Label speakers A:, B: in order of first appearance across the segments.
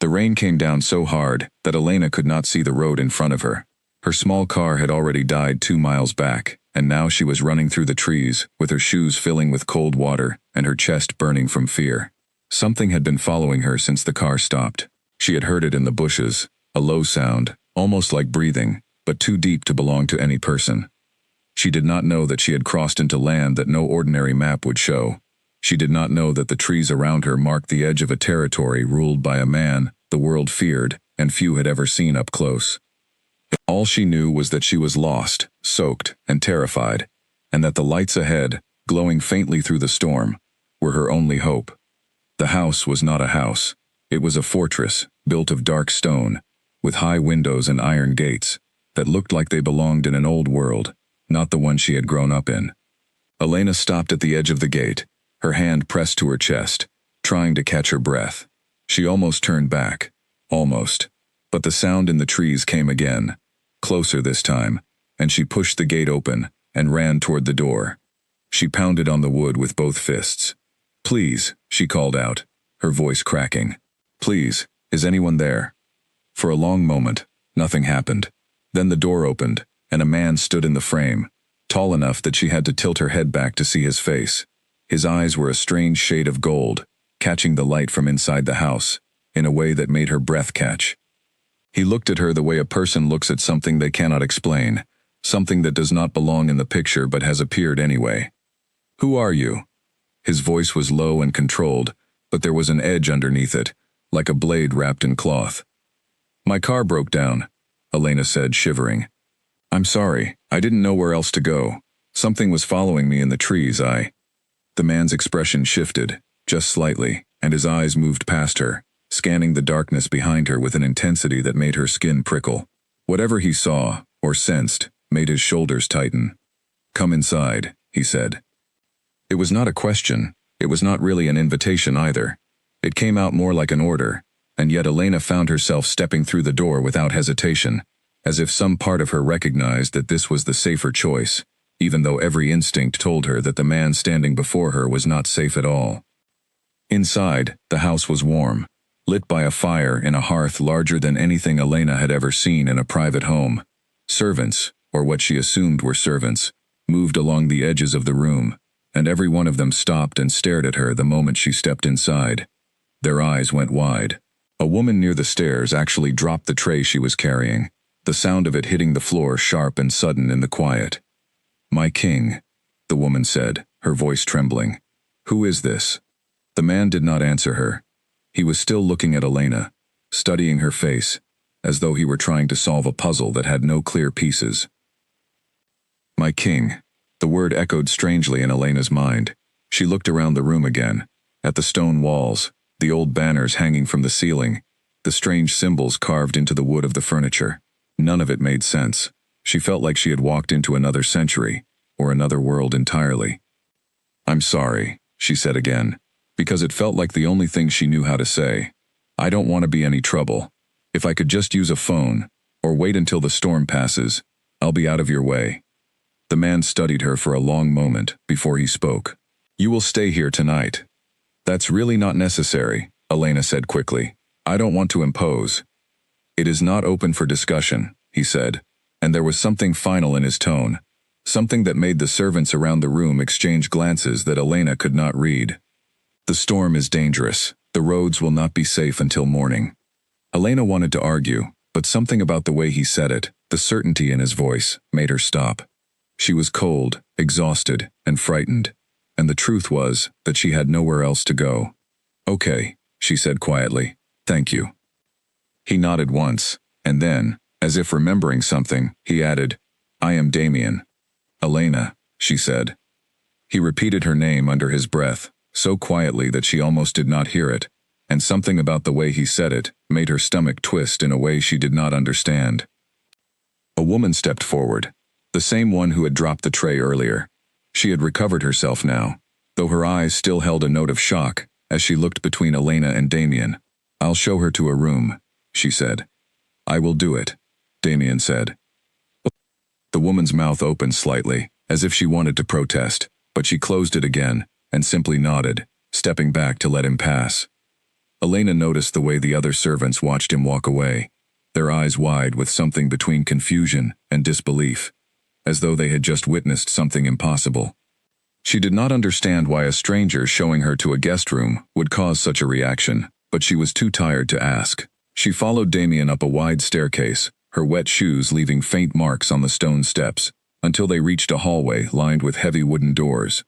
A: The rain came down so hard that Elena could not see the road in front of her. Her small car had already died 2 miles back, and now she was running through the trees, with her shoes filling with cold water and her chest burning from fear. Something had been following her since the car stopped. She had heard it in the bushes, a low sound, almost like breathing, but too deep to belong to any person. She did not know that she had crossed into land that no ordinary map would show. She did not know that the trees around her marked the edge of a territory ruled by a man the world feared and few had ever seen up close. All she knew was that she was lost, soaked, and terrified, and that the lights ahead, glowing faintly through the storm, were her only hope. The house was not a house. It was a fortress, built of dark stone, with high windows and iron gates, that looked like they belonged in an old world, not the one she had grown up in. Elena stopped at the edge of the gate, her hand pressed to her chest, trying to catch her breath. She almost turned back. Almost. But the sound in the trees came again, closer this time, and she pushed the gate open and ran toward the door. She pounded on the wood with both fists. "Please," she called out, her voice cracking. "Please, is anyone there?" For a long moment, nothing happened. Then the door opened, and a man stood in the frame, tall enough that she had to tilt her head back to see his face. His eyes were a strange shade of gold, catching the light from inside the house, in a way that made her breath catch. He looked at her the way a person looks at something they cannot explain, something that does not belong in the picture but has appeared anyway. "Who are you?" His voice was low and controlled, but there was an edge underneath it, like a blade wrapped in cloth. "My car broke down," Elena said, shivering. "I'm sorry, I didn't know where else to go. Something was following me in the trees, The man's expression shifted, just slightly, and his eyes moved past her, scanning the darkness behind her with an intensity that made her skin prickle. Whatever he saw, or sensed, made his shoulders tighten. "Come inside," he said. It was not a question, it was not really an invitation either. It came out more like an order, and yet Elena found herself stepping through the door without hesitation, as if some part of her recognized that this was the safer choice, even though every instinct told her that the man standing before her was not safe at all. Inside, the house was warm, lit by a fire in a hearth larger than anything Elena had ever seen in a private home. Servants, or what she assumed were servants, moved along the edges of the room, and every one of them stopped and stared at her the moment she stepped inside. Their eyes went wide. A woman near the stairs actually dropped the tray she was carrying, the sound of it hitting the floor sharp and sudden in the quiet. "My king," the woman said, her voice trembling. "Who is this?" The man did not answer her. He was still looking at Elena, studying her face, as though he were trying to solve a puzzle that had no clear pieces. "My king." The word echoed strangely in Elena's mind. She looked around the room again, at the stone walls, the old banners hanging from the ceiling, the strange symbols carved into the wood of the furniture. None of it made sense. She felt like she had walked into another century, or another world entirely. "I'm sorry," she said again, because it felt like the only thing she knew how to say. "I don't want to be any trouble. If I could just use a phone, or wait until the storm passes, I'll be out of your way." The man studied her for a long moment before he spoke. "You will stay here tonight." "That's really not necessary," Elena said quickly. "I don't want to impose." "It is not open for discussion," he said, and there was something final in his tone, something that made the servants around the room exchange glances that Elena could not read. "The storm is dangerous. The roads will not be safe until morning." Elena wanted to argue, but something about the way he said it, the certainty in his voice, made her stop. She was cold, exhausted, and frightened, and the truth was that she had nowhere else to go. "Okay," she said quietly. "Thank you." He nodded once, and then, as if remembering something, he added, "I am Damien." "Elena," she said. He repeated her name under his breath, so quietly that she almost did not hear it, and something about the way he said it made her stomach twist in a way she did not understand. A woman stepped forward, the same one who had dropped the tray earlier. She had recovered herself now, though her eyes still held a note of shock as she looked between Elena and Damien. "I'll show her to a room," she said. "I will do it," Damien said. The woman's mouth opened slightly, as if she wanted to protest, but she closed it again and simply nodded, stepping back to let him pass. Elena noticed the way the other servants watched him walk away, their eyes wide with something between confusion and disbelief, as though they had just witnessed something impossible. She did not understand why a stranger showing her to a guest room would cause such a reaction, but she was too tired to ask. She followed Damien up a wide staircase, her wet shoes leaving faint marks on the stone steps, until they reached a hallway lined with heavy wooden doors.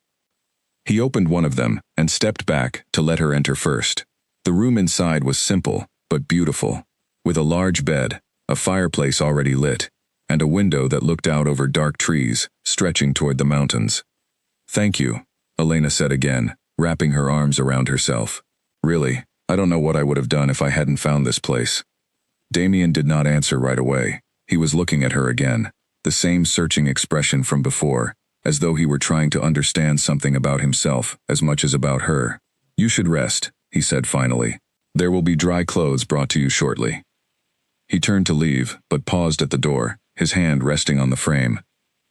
A: He opened one of them and stepped back to let her enter first. The room inside was simple, but beautiful, with a large bed, a fireplace already lit, and a window that looked out over dark trees, stretching toward the mountains. "Thank you," Elena said again, wrapping her arms around herself. "Really, I don't know what I would have done if I hadn't found this place." Damien did not answer right away. He was looking at her again, the same searching expression from before, as though he were trying to understand something about himself as much as about her. "You should rest," he said finally. "There will be dry clothes brought to you shortly." He turned to leave, but paused at the door, his hand resting on the frame.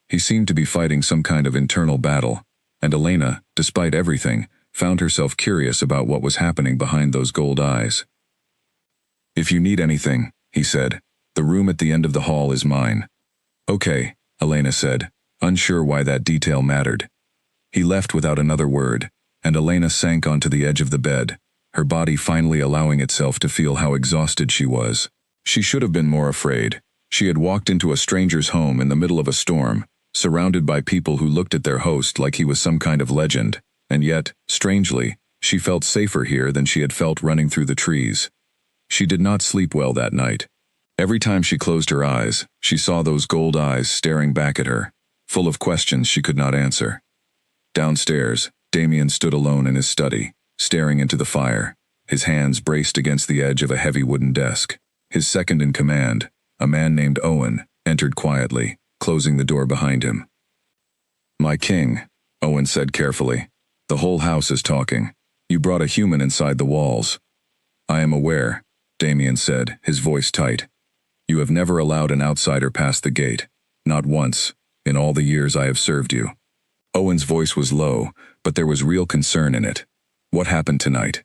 A: He seemed to be fighting some kind of internal battle, and Elena, despite everything, found herself curious about what was happening behind those gold eyes. "If you need anything," he said, "the room at the end of the hall is mine." "Okay," Elena said, unsure why that detail mattered. He left without another word, and Elena sank onto the edge of the bed, her body finally allowing itself to feel how exhausted she was. She should have been more afraid. She had walked into a stranger's home in the middle of a storm, surrounded by people who looked at their host like he was some kind of legend, and yet, strangely, she felt safer here than she had felt running through the trees. She did not sleep well that night. Every time she closed her eyes, she saw those gold eyes staring back at her, full of questions she could not answer. Downstairs, Damien stood alone in his study, staring into the fire, his hands braced against the edge of a heavy wooden desk. His second in command, a man named Owen, entered quietly, closing the door behind him. "My king," Owen said carefully, "the whole house is talking. You brought a human inside the walls." "I am aware," Damien said, his voice tight. "You have never allowed an outsider past the gate. Not once, in all the years I have served you." Owen's voice was low, but there was real concern in it. "What happened tonight?"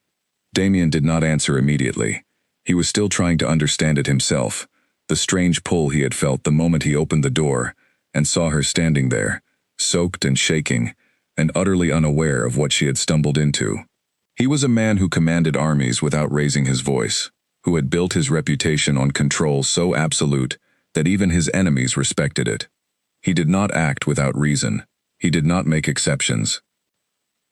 A: Damien did not answer immediately. He was still trying to understand it himself, the strange pull he had felt the moment he opened the door and saw her standing there, soaked and shaking, and utterly unaware of what she had stumbled into. He was a man who commanded armies without raising his voice, who had built his reputation on control so absolute that even his enemies respected it. He did not act without reason. He did not make exceptions.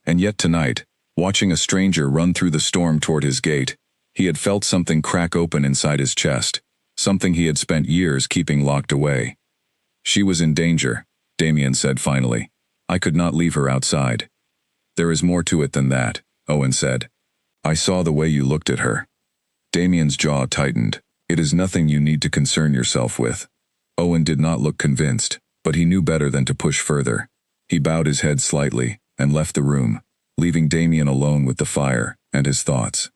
A: And yet tonight, watching a stranger run through the storm toward his gate, he had felt something crack open inside his chest, something he had spent years keeping locked away. "She was in danger," Damien said finally. "I could not leave her outside." "There is more to it than that," Owen said. "I saw the way you looked at her." Damien's jaw tightened. "It is nothing you need to concern yourself with." Owen did not look convinced, but he knew better than to push further. He bowed his head slightly and left the room, leaving Damien alone with the fire and his thoughts.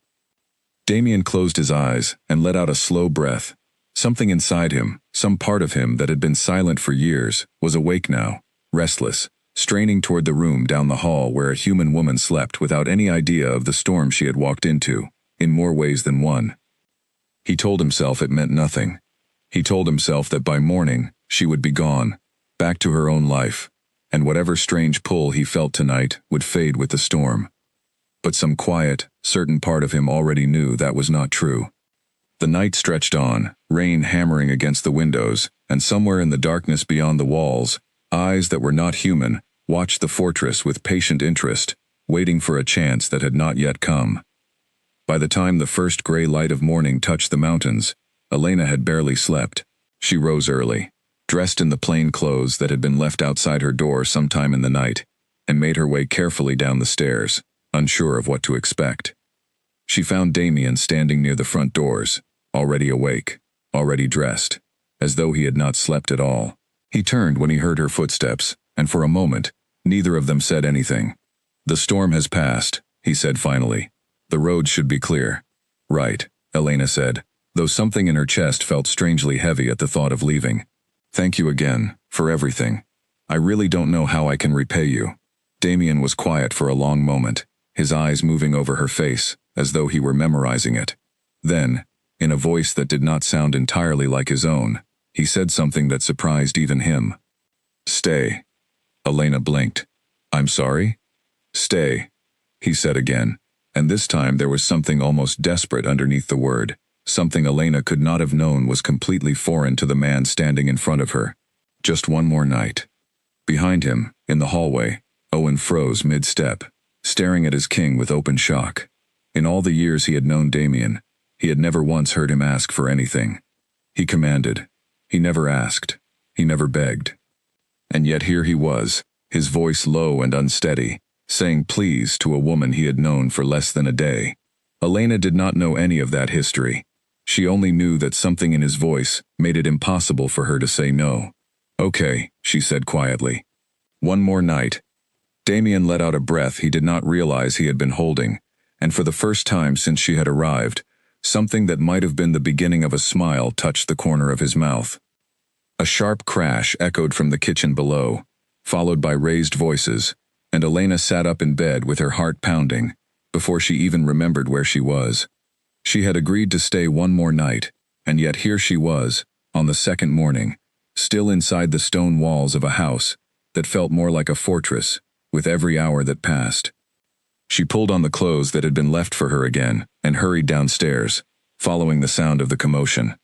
A: Damien closed his eyes and let out a slow breath. Something inside him, some part of him that had been silent for years, was awake now, restless, straining toward the room down the hall where a human woman slept without any idea of the storm she had walked into, in more ways than one. He told himself it meant nothing. He told himself that by morning, she would be gone, back to her own life, and whatever strange pull he felt tonight would fade with the storm. But some quiet, certain part of him already knew that was not true. The night stretched on, rain hammering against the windows, and somewhere in the darkness beyond the walls, eyes that were not human watched the fortress with patient interest, waiting for a chance that had not yet come. By the time the first gray light of morning touched the mountains, Elena had barely slept. She rose early, dressed in the plain clothes that had been left outside her door sometime in the night, and made her way carefully down the stairs, unsure of what to expect. She found Damien standing near the front doors, already awake, already dressed, as though he had not slept at all. He turned when he heard her footsteps, and for a moment, neither of them said anything. "The storm has passed," he said finally. "The road should be clear." "Right," Elena said, though something in her chest felt strangely heavy at the thought of leaving. "Thank you again, for everything. I really don't know how I can repay you." Damien was quiet for a long moment, his eyes moving over her face, as though he were memorizing it. Then, in a voice that did not sound entirely like his own, he said something that surprised even him. "Stay." Elena blinked. "I'm sorry?" "Stay," he said again, and this time there was something almost desperate underneath the word, something Elena could not have known was completely foreign to the man standing in front of her. Just one more night. Behind him, in the hallway, Owen froze mid-step, staring at his king with open shock. In all the years he had known Damien, he had never once heard him ask for anything. He commanded. He never asked. He never begged. And yet here he was, his voice low and unsteady, saying please to a woman he had known for less than a day. Elena did not know any of that history. She only knew that something in his voice made it impossible for her to say no. "Okay," she said quietly. "One more night." Damien let out a breath he did not realize he had been holding, and for the first time since she had arrived, something that might have been the beginning of a smile touched the corner of his mouth. A sharp crash echoed from the kitchen below, followed by raised voices, and Elena sat up in bed with her heart pounding, before she even remembered where she was. She had agreed to stay one more night, and yet here she was, on the second morning, still inside the stone walls of a house that felt more like a fortress with every hour that passed. She pulled on the clothes that had been left for her again and hurried downstairs, following the sound of the commotion.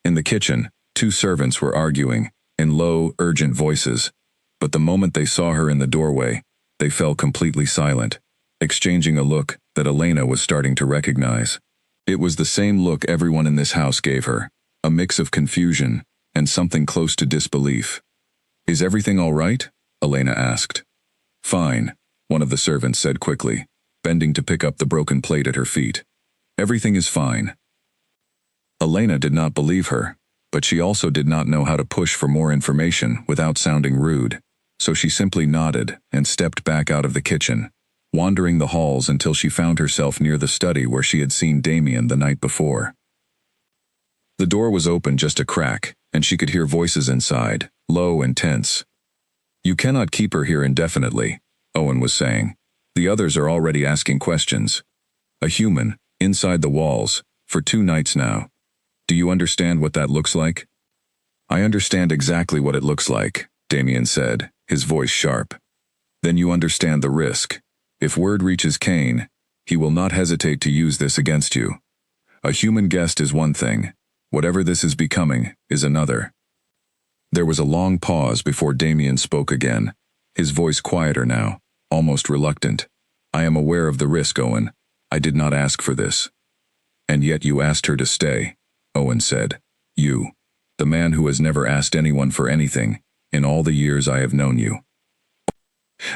A: In the kitchen, two servants were arguing, in low, urgent voices, but the moment they saw her in the doorway, they fell completely silent, exchanging a look that Elena was starting to recognize. It was the same look everyone in this house gave her, a mix of confusion and something close to disbelief. "Is everything all right?" Elena asked. "Fine," one of the servants said quickly, bending to pick up the broken plate at her feet. "Everything is fine." Elena did not believe her, but she also did not know how to push for more information without sounding rude, so she simply nodded and stepped back out of the kitchen, wandering the halls until she found herself near the study where she had seen Damien the night before. The door was open just a crack, and she could hear voices inside, low and tense. "You cannot keep her here indefinitely," Owen was saying. "The others are already asking questions. A human, inside the walls, for 2 nights now. Do you understand what that looks like?" "I understand exactly what it looks like," Damien said, his voice sharp. "Then you understand the risk. If word reaches Kane, he will not hesitate to use this against you. A human guest is one thing. Whatever this is becoming is another." There was a long pause before Damien spoke again, his voice quieter now, almost reluctant. "I am aware of the risk, Owen. I did not ask for this." "And yet you asked her to stay," Owen said. "You, the man who has never asked anyone for anything, in all the years I have known you."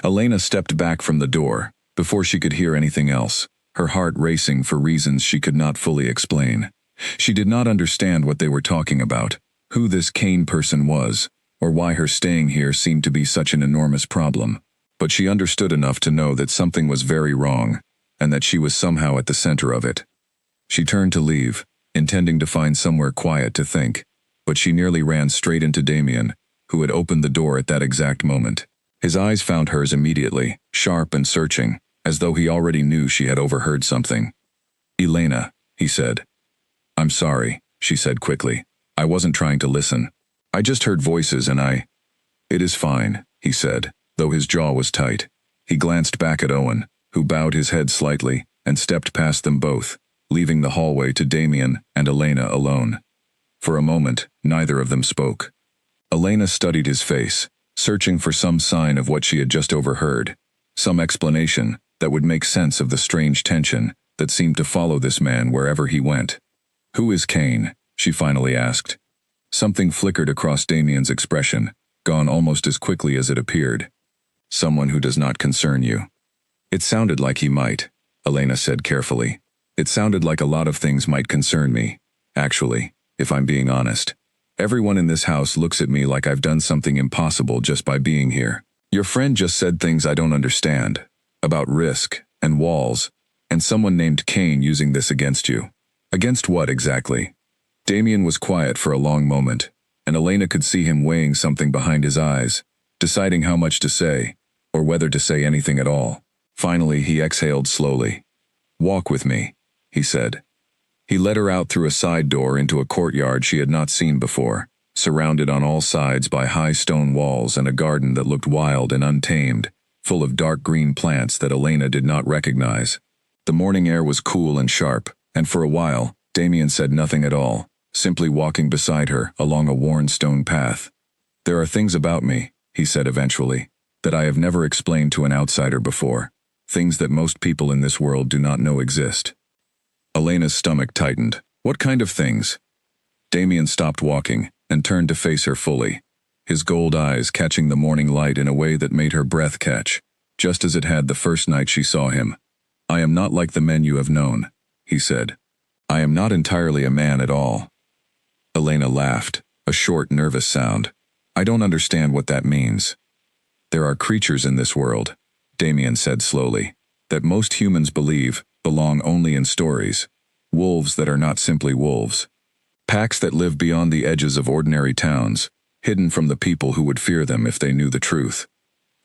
A: Elena stepped back from the door, before she could hear anything else, her heart racing for reasons she could not fully explain. She did not understand what they were talking about, who this Kane person was, or why her staying here seemed to be such an enormous problem, but she understood enough to know that something was very wrong, and that she was somehow at the center of it. She turned to leave, intending to find somewhere quiet to think, but she nearly ran straight into Damien, who had opened the door at that exact moment. His eyes found hers immediately, sharp and searching, as though he already knew she had overheard something. "Elena," he said. "I'm sorry," she said quickly. "I wasn't trying to listen. I just heard voices and It is fine," he said, though his jaw was tight. He glanced back at Owen, who bowed his head slightly, and stepped past them both, leaving the hallway to Damien and Elena alone. For a moment, neither of them spoke. Elena studied his face, searching for some sign of what she had just overheard, some explanation that would make sense of the strange tension that seemed to follow this man wherever he went. "Who is Kane?" she finally asked. Something flickered across Damien's expression, gone almost as quickly as it appeared. "Someone who does not concern you." "It sounded like he might," Elena said carefully. "It sounded like a lot of things might concern me, actually, if I'm being honest. Everyone in this house looks at me like I've done something impossible just by being here. Your friend just said things I don't understand, about risk, and walls, and someone named Kane using this against you. Against what exactly?" Damien was quiet for a long moment, and Elena could see him weighing something behind his eyes, deciding how much to say, or whether to say anything at all. Finally he exhaled slowly. Walk with me, he said. He led her out through a side door into a courtyard she had not seen before, surrounded on all sides by high stone walls and a garden that looked wild and untamed, full of dark green plants that Elena did not recognize. The morning air was cool and sharp, and for a while, Damien said nothing at all, simply walking beside her along a worn stone path. There are things about me, he said eventually, that I have never explained to an outsider before, things that most people in this world do not know exist. Elena's stomach tightened. What kind of things? Damien stopped walking and turned to face her fully, his gold eyes catching the morning light in a way that made her breath catch, just as it had the first night she saw him. I am not like the men you have known, he said. I am not entirely a man at all. Elena laughed, a short, nervous sound. I don't understand what that means. There are creatures in this world, Damien said slowly, that most humans believe belong only in stories. Wolves that are not simply wolves. Packs that live beyond the edges of ordinary towns, hidden from the people who would fear them if they knew the truth.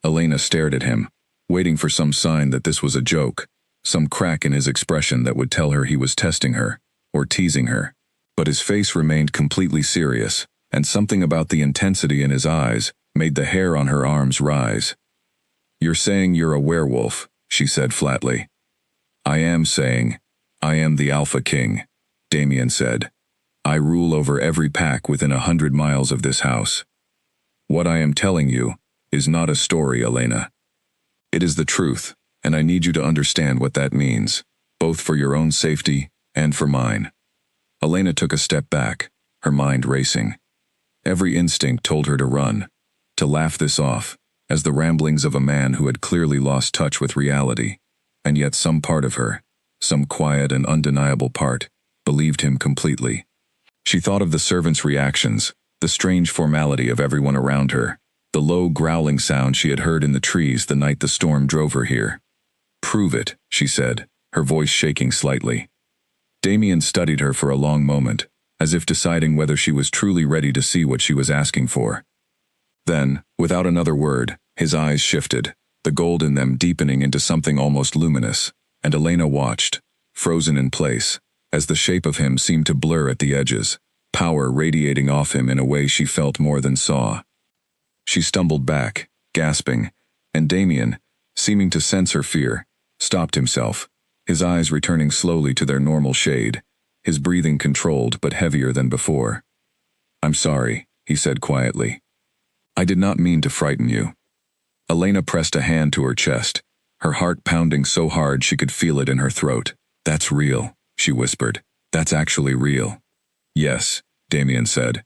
A: Elena stared at him, waiting for some sign that this was a joke, some crack in his expression that would tell her he was testing her, or teasing her. But his face remained completely serious, and something about the intensity in his eyes made the hair on her arms rise. You're saying you're a werewolf, she said flatly. I am saying, I am the Alpha King, Damien said. I rule over every pack within 100 miles of this house. What I am telling you is not a story, Elena. It is the truth, and I need you to understand what that means, both for your own safety and for mine. Elena took a step back, her mind racing. Every instinct told her to run, to laugh this off, as the ramblings of a man who had clearly lost touch with reality, and yet some part of her, some quiet and undeniable part, believed him completely. She thought of the servants' reactions, the strange formality of everyone around her, the low growling sound she had heard in the trees the night the storm drove her here. Prove it, she said, her voice shaking slightly. Damien studied her for a long moment, as if deciding whether she was truly ready to see what she was asking for. Then, without another word, his eyes shifted, the gold in them deepening into something almost luminous, and Elena watched, frozen in place, as the shape of him seemed to blur at the edges, power radiating off him in a way she felt more than saw. She stumbled back, gasping, and Damien, seeming to sense her fear, stopped himself, his eyes returning slowly to their normal shade, his breathing controlled but heavier than before. I'm sorry, he said quietly. I did not mean to frighten you. Elena pressed a hand to her chest, her heart pounding so hard she could feel it in her throat. That's real, she whispered. That's actually real. Yes, Damien said.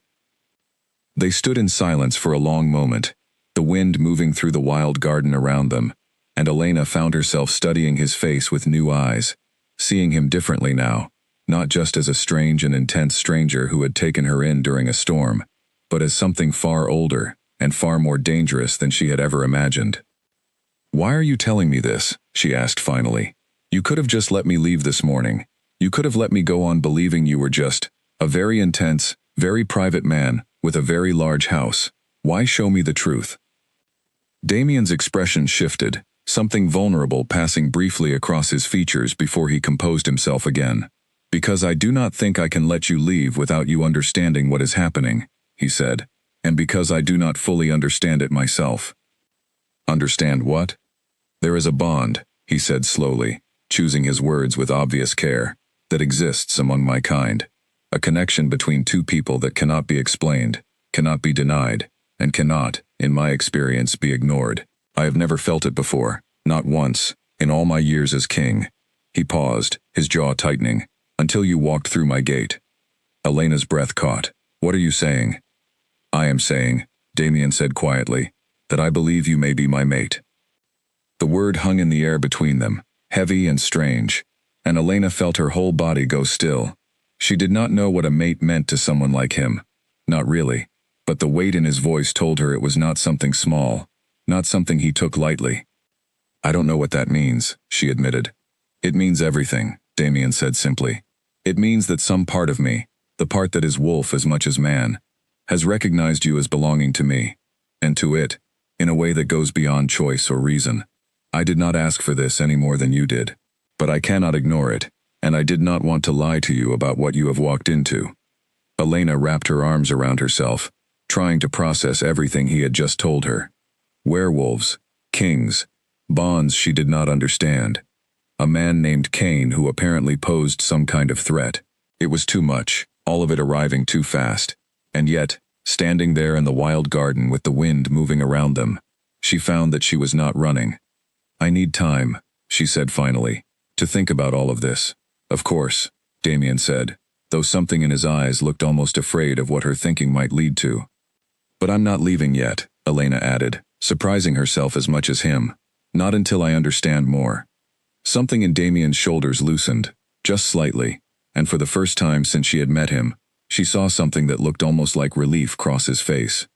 A: They stood in silence for a long moment, the wind moving through the wild garden around them, and Elena found herself studying his face with new eyes, seeing him differently now, not just as a strange and intense stranger who had taken her in during a storm, but as something far older and far more dangerous than she had ever imagined. Why are you telling me this? She asked finally. You could have just let me leave this morning. You could have let me go on believing you were just a very intense, very private man with a very large house. Why show me the truth? Damien's expression shifted, something vulnerable passing briefly across his features before he composed himself again. Because I do not think I can let you leave without you understanding what is happening, he said, and because I do not fully understand it myself. Understand what? There is a bond, he said slowly, choosing his words with obvious care, that exists among my kind. A connection between two people that cannot be explained, cannot be denied, and cannot, in my experience, be ignored. I have never felt it before, not once, in all my years as king. He paused, his jaw tightening, until you walked through my gate. Elena's breath caught. What are you saying? I am saying, Damien said quietly, that I believe you may be my mate. The word hung in the air between them, heavy and strange, and Elena felt her whole body go still. She did not know what a mate meant to someone like him. Not really, but the weight in his voice told her it was not something small, not something he took lightly. I don't know what that means, she admitted. It means everything, Damien said simply. It means that some part of me, the part that is wolf as much as man, has recognized you as belonging to me, and to it, in a way that goes beyond choice or reason. I did not ask for this any more than you did. But I cannot ignore it, and I did not want to lie to you about what you have walked into." Elena wrapped her arms around herself, trying to process everything he had just told her. Werewolves, kings, bonds she did not understand. A man named Cain who apparently posed some kind of threat. It was too much, all of it arriving too fast. And yet, standing there in the wild garden with the wind moving around them, she found that she was not running. "I need time," she said finally, "to think about all of this." "Of course," Damien said, though something in his eyes looked almost afraid of what her thinking might lead to. "But I'm not leaving yet," Elena added, surprising herself as much as him. "Not until I understand more." Something in Damien's shoulders loosened, just slightly, and for the first time since she had met him, she saw something that looked almost like relief cross his face.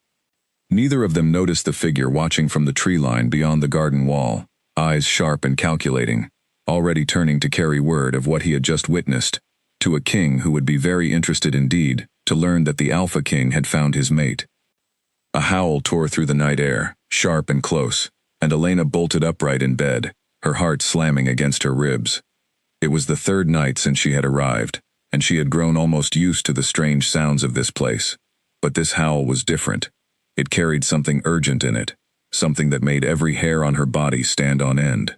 A: Neither of them noticed the figure watching from the tree line beyond the garden wall, eyes sharp and calculating, already turning to carry word of what he had just witnessed, to a king who would be very interested indeed to learn that the Alpha King had found his mate. A howl tore through the night air, sharp and close, and Elena bolted upright in bed, her heart slamming against her ribs. It was the third night since she had arrived, and she had grown almost used to the strange sounds of this place. But this howl was different. It carried something urgent in it, something that made every hair on her body stand on end.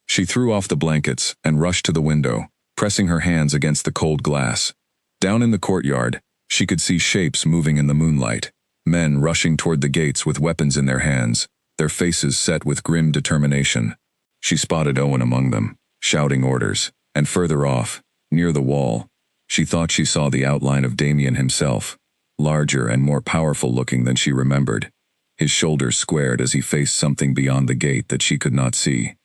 A: She threw off the blankets and rushed to the window, pressing her hands against the cold glass. Down in the courtyard, she could see shapes moving in the moonlight, men rushing toward the gates with weapons in their hands, their faces set with grim determination. She spotted Owen among them, shouting orders, and further off, near the wall, she thought she saw the outline of Damien himself, larger and more powerful looking than she remembered. His shoulders squared as he faced something beyond the gate that she could not see.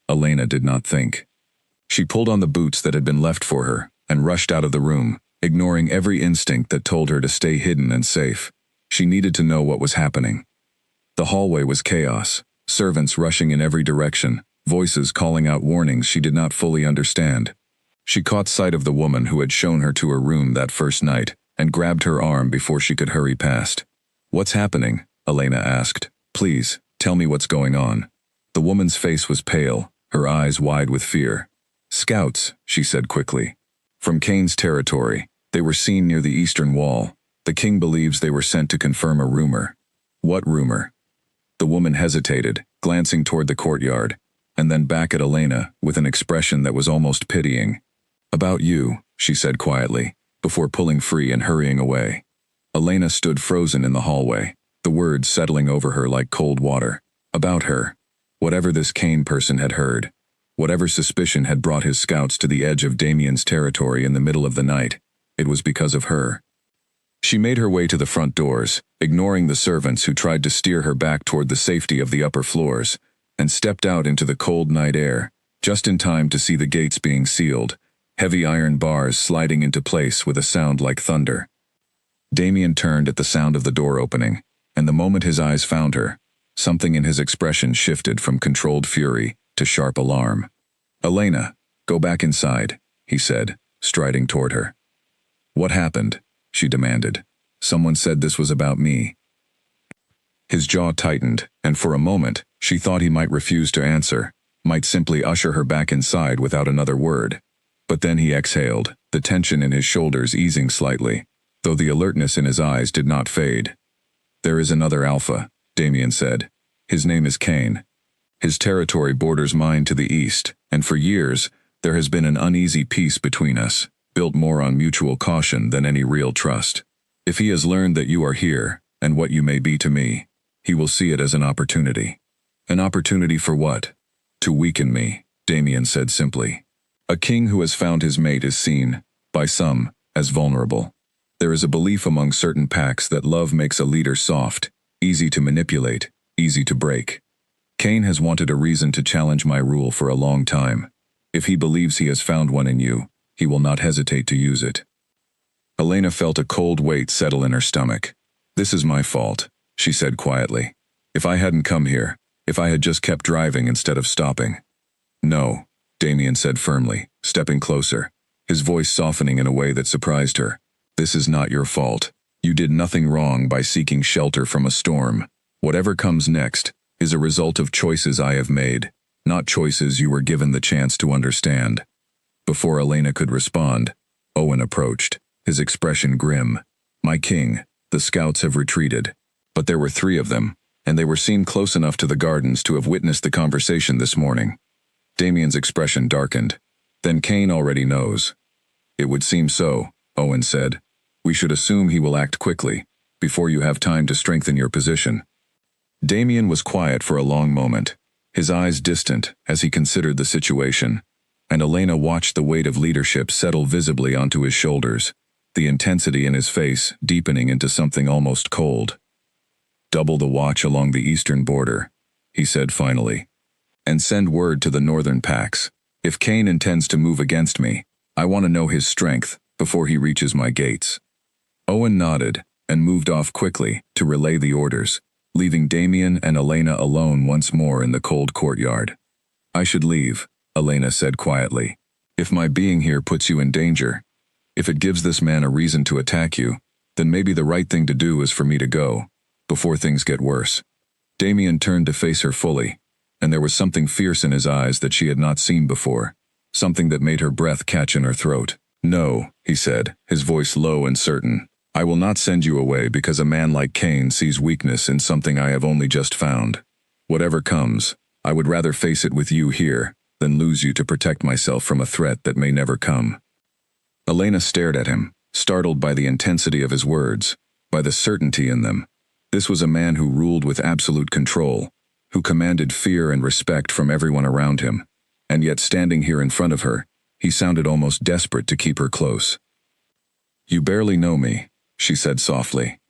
A: Elena did not think. She pulled on the boots that had been left for her and rushed out of the room, ignoring every instinct that told her to stay hidden and safe. She needed to know what was happening. The hallway was chaos, servants rushing in every direction, voices calling out warnings she did not fully understand. She caught sight of the woman who had shown her to her room that first night and grabbed her arm before she could hurry past. "What's happening?" Elena asked. "Please, tell me what's going on." The woman's face was pale, her eyes wide with fear. "Scouts," she said quickly. "From Cain's territory. They were seen near the eastern wall. The king believes they were sent to confirm a rumor." "What rumor?" The woman hesitated, glancing toward the courtyard, and then back at Elena with an expression that was almost pitying. "About you," she said quietly, before pulling free and hurrying away. Elena stood frozen in the hallway, the words settling over her like cold water. About her. Whatever this Cain person had heard, whatever suspicion had brought his scouts to the edge of Damien's territory in the middle of the night, it was because of her. She made her way to the front doors, ignoring the servants who tried to steer her back toward the safety of the upper floors, and stepped out into the cold night air, just in time to see the gates being sealed, heavy iron bars sliding into place with a sound like thunder. Damien turned at the sound of the door opening, and the moment his eyes found her, something in his expression shifted from controlled fury to sharp alarm. "Elena, go back inside," he said, striding toward her. "What happened?" she demanded. "Someone said this was about me." His jaw tightened, and for a moment, she thought he might refuse to answer, might simply usher her back inside without another word. But then he exhaled, the tension in his shoulders easing slightly, though the alertness in his eyes did not fade. "There is another Alpha," Damien said. "His name is Cain. His territory borders mine to the east, and for years, there has been an uneasy peace between us, built more on mutual caution than any real trust. If he has learned that you are here, and what you may be to me, he will see it as an opportunity." "An opportunity for what?" "To weaken me," Damien said simply. "A king who has found his mate is seen, by some, as vulnerable. There is a belief among certain packs that love makes a leader soft, easy to manipulate, easy to break. Cain has wanted a reason to challenge my rule for a long time. If he believes he has found one in you, he will not hesitate to use it." Elena felt a cold weight settle in her stomach. "This is my fault," she said quietly. "If I hadn't come here, if I had just kept driving instead of stopping." "No," Damien said firmly, stepping closer, his voice softening in a way that surprised her. "This is not your fault. You did nothing wrong by seeking shelter from a storm. Whatever comes next is a result of choices I have made, not choices you were given the chance to understand. Before Elena could respond, Owen approached, his expression grim. "My king, the scouts have retreated." But there were 3 of them, and they were seen close enough to the gardens to have witnessed the conversation this morning. Damien's expression darkened. "Then Kane already knows." "It would seem so," Owen said. "We should assume he will act quickly, before you have time to strengthen your position." Damien was quiet for a long moment, his eyes distant as he considered the situation, and Elena watched the weight of leadership settle visibly onto his shoulders, the intensity in his face deepening into something almost cold. "Double the watch along the eastern border," he said finally, "and send word to the northern packs. If Kane intends to move against me, I want to know his strength before he reaches my gates." Owen nodded and moved off quickly to relay the orders, leaving Damien and Elena alone once more in the cold courtyard. "I should leave," Elena said quietly. "If my being here puts you in danger, if it gives this man a reason to attack you, then maybe the right thing to do is for me to go, before things get worse." Damien turned to face her fully, and there was something fierce in his eyes that she had not seen before, something that made her breath catch in her throat. "No," he said, his voice low and certain. "I will not send you away because a man like Kane sees weakness in something I have only just found. Whatever comes, I would rather face it with you here than lose you to protect myself from a threat that may never come." Elena stared at him, startled by the intensity of his words, by the certainty in them. This was a man who ruled with absolute control, who commanded fear and respect from everyone around him, and yet standing here in front of her, he sounded almost desperate to keep her close. "You barely know me," she said softly.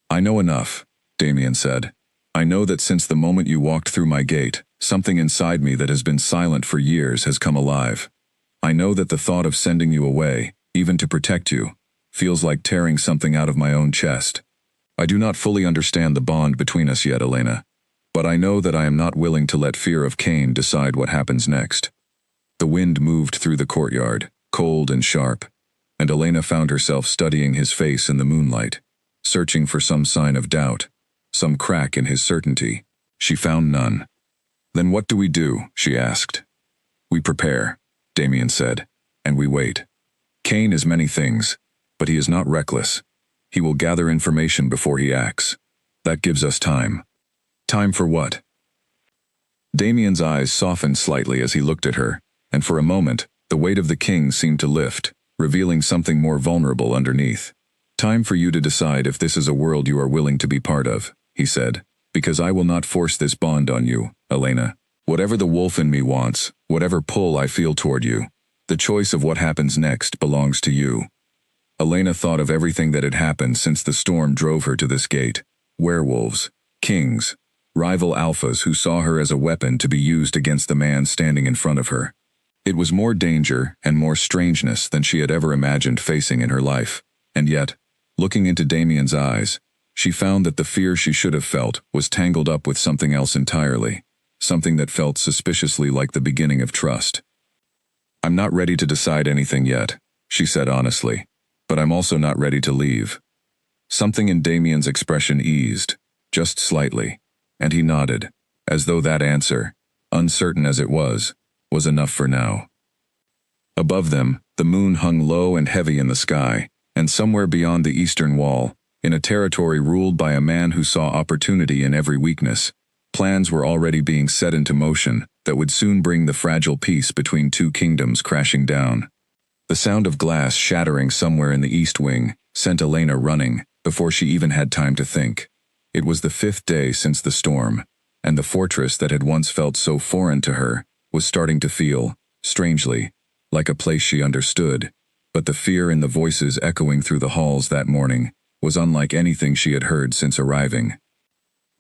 A: "I know enough," Damien said. "I know that since the moment you walked through my gate, something inside me that has been silent for years has come alive. I know that the thought of sending you away, even to protect you, feels like tearing something out of my own chest. I do not fully understand the bond between us yet, Elena, but I know that I am not willing to let fear of Kane decide what happens next." The wind moved through the courtyard, cold and sharp, and Elena found herself studying his face in the moonlight, searching for some sign of doubt, some crack in his certainty. She found none. "Then what do we do?" she asked. "We prepare," Damien said, "and we wait. Kane is many things, but he is not reckless. He will gather information before he acts. That gives us time." "Time for what?" Damien's eyes softened slightly as he looked at her, and for a moment, the weight of the king seemed to lift, revealing something more vulnerable underneath. "Time for you to decide if this is a world you are willing to be part of," he said, "because I will not force this bond on you, Elena. Whatever the wolf in me wants, whatever pull I feel toward you, the choice of what happens next belongs to you." Elena thought of everything that had happened since the storm drove her to this gate. Werewolves, kings, rival alphas who saw her as a weapon to be used against the man standing in front of her. It was more danger and more strangeness than she had ever imagined facing in her life, and yet, looking into Damien's eyes, she found that the fear she should have felt was tangled up with something else entirely, something that felt suspiciously like the beginning of trust. "I'm not ready to decide anything yet," she said honestly, "but I'm also not ready to leave." Something in Damien's expression eased, just slightly, and he nodded, as though that answer, uncertain as it was enough for now. Above them, the moon hung low and heavy in the sky, and somewhere beyond the eastern wall, in a territory ruled by a man who saw opportunity in every weakness, plans were already being set into motion that would soon bring the fragile peace between 2 kingdoms crashing down. The sound of glass shattering somewhere in the east wing sent Elena running before she even had time to think. It was the 5th day since the storm, and the fortress that had once felt so foreign to her was starting to feel, strangely, like a place she understood, but the fear in the voices echoing through the halls that morning was unlike anything she had heard since arriving.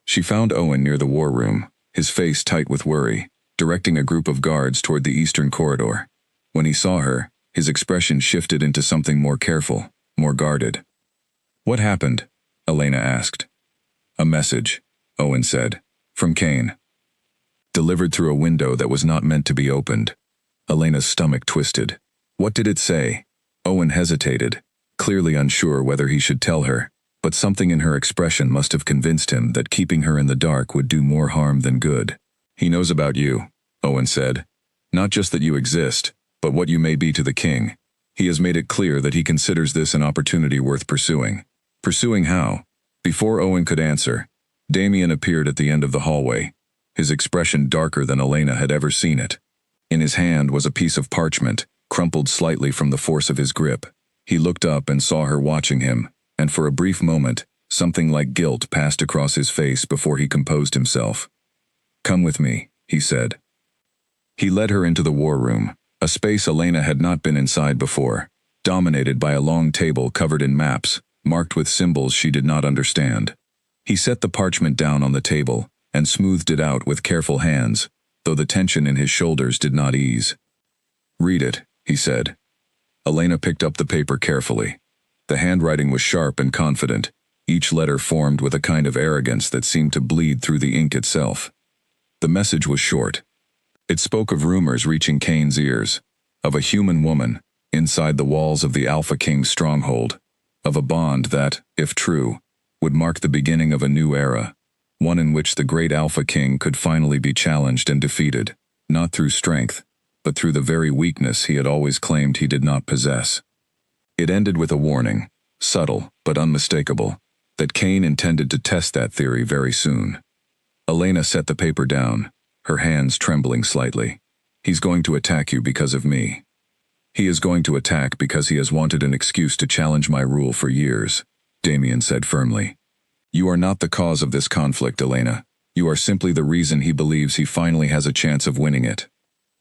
A: She found Owen near the war room, his face tight with worry, directing a group of guards toward the eastern corridor. When he saw her, his expression shifted into something more careful, more guarded. "What happened?" Elena asked. "A message," Owen said, "from Kane. Delivered through a window that was not meant to be opened." Elena's stomach twisted. "What did it say?" Owen hesitated, clearly unsure whether he should tell her, but something in her expression must have convinced him that keeping her in the dark would do more harm than good. "He knows about you," Owen said. Not just that you exist, but what you may be to the king. He has made it clear that he considers this an opportunity worth pursuing. Pursuing how? Before Owen could answer, Damien appeared at the end of the hallway, his expression darker than Elena had ever seen it. In his hand was a piece of parchment, crumpled slightly from the force of his grip. He looked up and saw her watching him, and for a brief moment, something like guilt passed across his face before he composed himself. "Come with me," he said. He led her into the war room, a space Elena had not been inside before, dominated by a long table covered in maps, marked with symbols she did not understand. He set the parchment down on the table and smoothed it out with careful hands, though the tension in his shoulders did not ease. "Read it," he said. Elena picked up the paper carefully. The handwriting was sharp and confident, each letter formed with a kind of arrogance that seemed to bleed through the ink itself. The message was short. It spoke of rumors reaching Kane's ears, of a human woman inside the walls of the Alpha King's stronghold, of a bond that, if true, would mark the beginning of a new era, one in which the great Alpha King could finally be challenged and defeated, not through strength, but through the very weakness he had always claimed he did not possess. It ended with a warning, subtle but unmistakable, that Kane intended to test that theory very soon. Elena set the paper down, her hands trembling slightly. "He's going to attack you because of me. He is going to attack because he has wanted an excuse to challenge my rule for years," Damien said firmly. "You are not the cause of this conflict, Elena. You are simply the reason he believes he finally has a chance of winning it."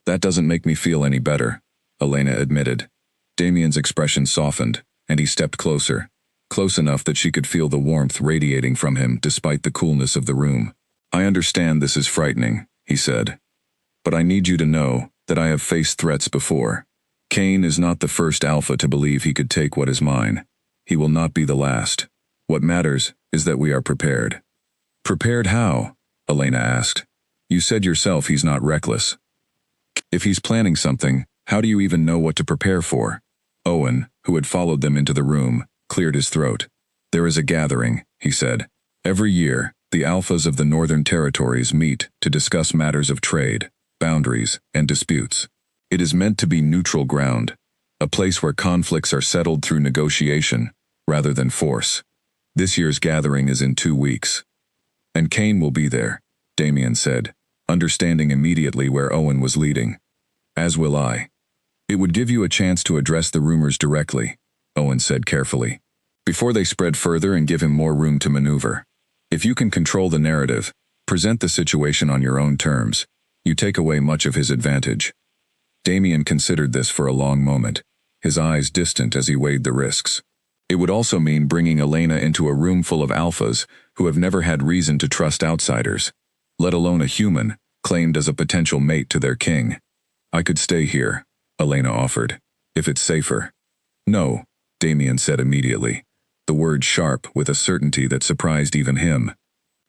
A: "That doesn't make me feel any better," Elena admitted. Damien's expression softened, and he stepped closer, close enough that she could feel the warmth radiating from him despite the coolness of the room. "I understand this is frightening," he said. "But I need you to know that I have faced threats before. Kane is not the first Alpha to believe he could take what is mine. He will not be the last. What matters is that we are prepared." "Prepared how?" Elena asked. "You said yourself he's not reckless. If he's planning something, how do you even know what to prepare for?" Owen, who had followed them into the room, cleared his throat. "There is a gathering," he said. "Every year, the Alphas of the Northern Territories meet to discuss matters of trade, boundaries, and disputes. It is meant to be neutral ground, a place where conflicts are settled through negotiation, rather than force. This year's gathering is in 2 weeks. And Kane will be there," Damien said, understanding immediately where Owen was leading. "As will I. It would give you a chance to address the rumors directly," Owen said carefully, "before they spread further and give him more room to maneuver. If you can control the narrative, present the situation on your own terms, you take away much of his advantage." Damien considered this for a long moment, his eyes distant as he weighed the risks. It would also mean bringing Elena into a room full of Alphas who have never had reason to trust outsiders, let alone a human claimed as a potential mate to their king. "I could stay here," Elena offered, "if it's safer." "No," Damien said immediately, the word sharp with a certainty that surprised even him.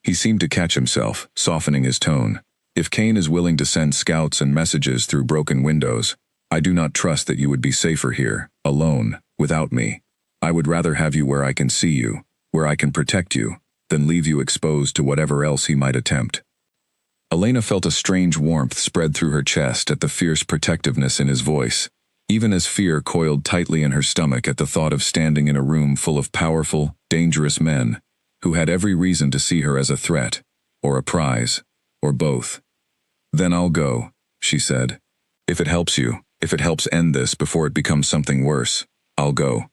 A: He seemed to catch himself, softening his tone. "If Kane is willing to send scouts and messages through broken windows, I do not trust that you would be safer here, alone, without me. I would rather have you where I can see you, where I can protect you, than leave you exposed to whatever else he might attempt." Elena felt a strange warmth spread through her chest at the fierce protectiveness in his voice, even as fear coiled tightly in her stomach at the thought of standing in a room full of powerful, dangerous men, who had every reason to see her as a threat, or a prize, or both. "Then I'll go," she said. "If it helps you, if it helps end this before it becomes something worse, I'll go."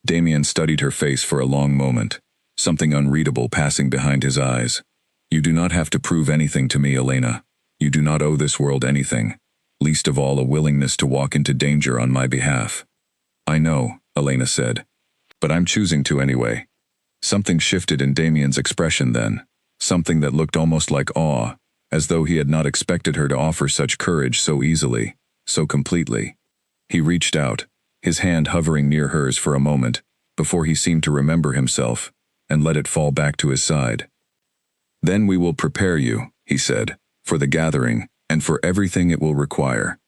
A: Damien studied her face for a long moment, something unreadable passing behind his eyes. "You do not have to prove anything to me, Elena. You do not owe this world anything, least of all a willingness to walk into danger on my behalf." "I know," Elena said, "but I'm choosing to anyway." Something shifted in Damien's expression then, something that looked almost like awe, as though he had not expected her to offer such courage so easily, so completely. He reached out, his hand hovering near hers for a moment, before he seemed to remember himself, and let it fall back to his side. "Then we will prepare you," he said, "for the gathering, and for everything it will require."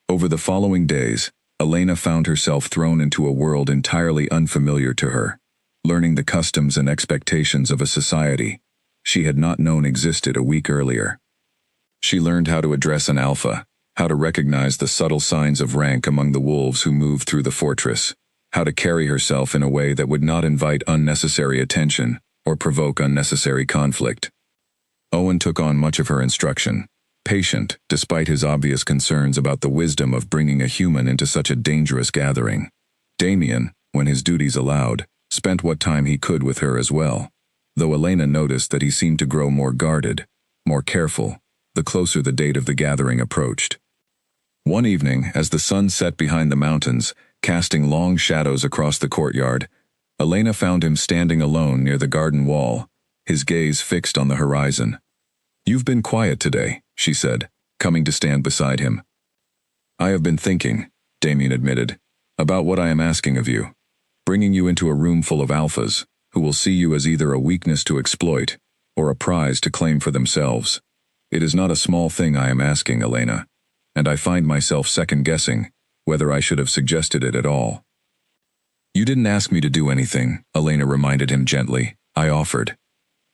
A: Over the following days, Elena found herself thrown into a world entirely unfamiliar to her, learning the customs and expectations of a society she had not known existed a week earlier. She learned how to address an alpha, how to recognize the subtle signs of rank among the wolves who moved through the fortress, how to carry herself in a way that would not invite unnecessary attention or provoke unnecessary conflict. Owen took on much of her instruction, patient despite his obvious concerns about the wisdom of bringing a human into such a dangerous gathering. Damien, when his duties allowed, spent what time he could with her as well, though Elena noticed that he seemed to grow more guarded, more careful, the closer the date of the gathering approached. One evening, as the sun set behind the mountains, casting long shadows across the courtyard, Elena found him standing alone near the garden wall, his gaze fixed on the horizon. "You've been quiet today," she said, coming to stand beside him. "I have been thinking," Damien admitted, "about what I am asking of you. Bringing you into a room full of alphas, who will see you as either a weakness to exploit, or a prize to claim for themselves. It is not a small thing I am asking, Elena, and I find myself second-guessing whether I should have suggested it at all." "You didn't ask me to do anything," Elena reminded him gently. "I offered."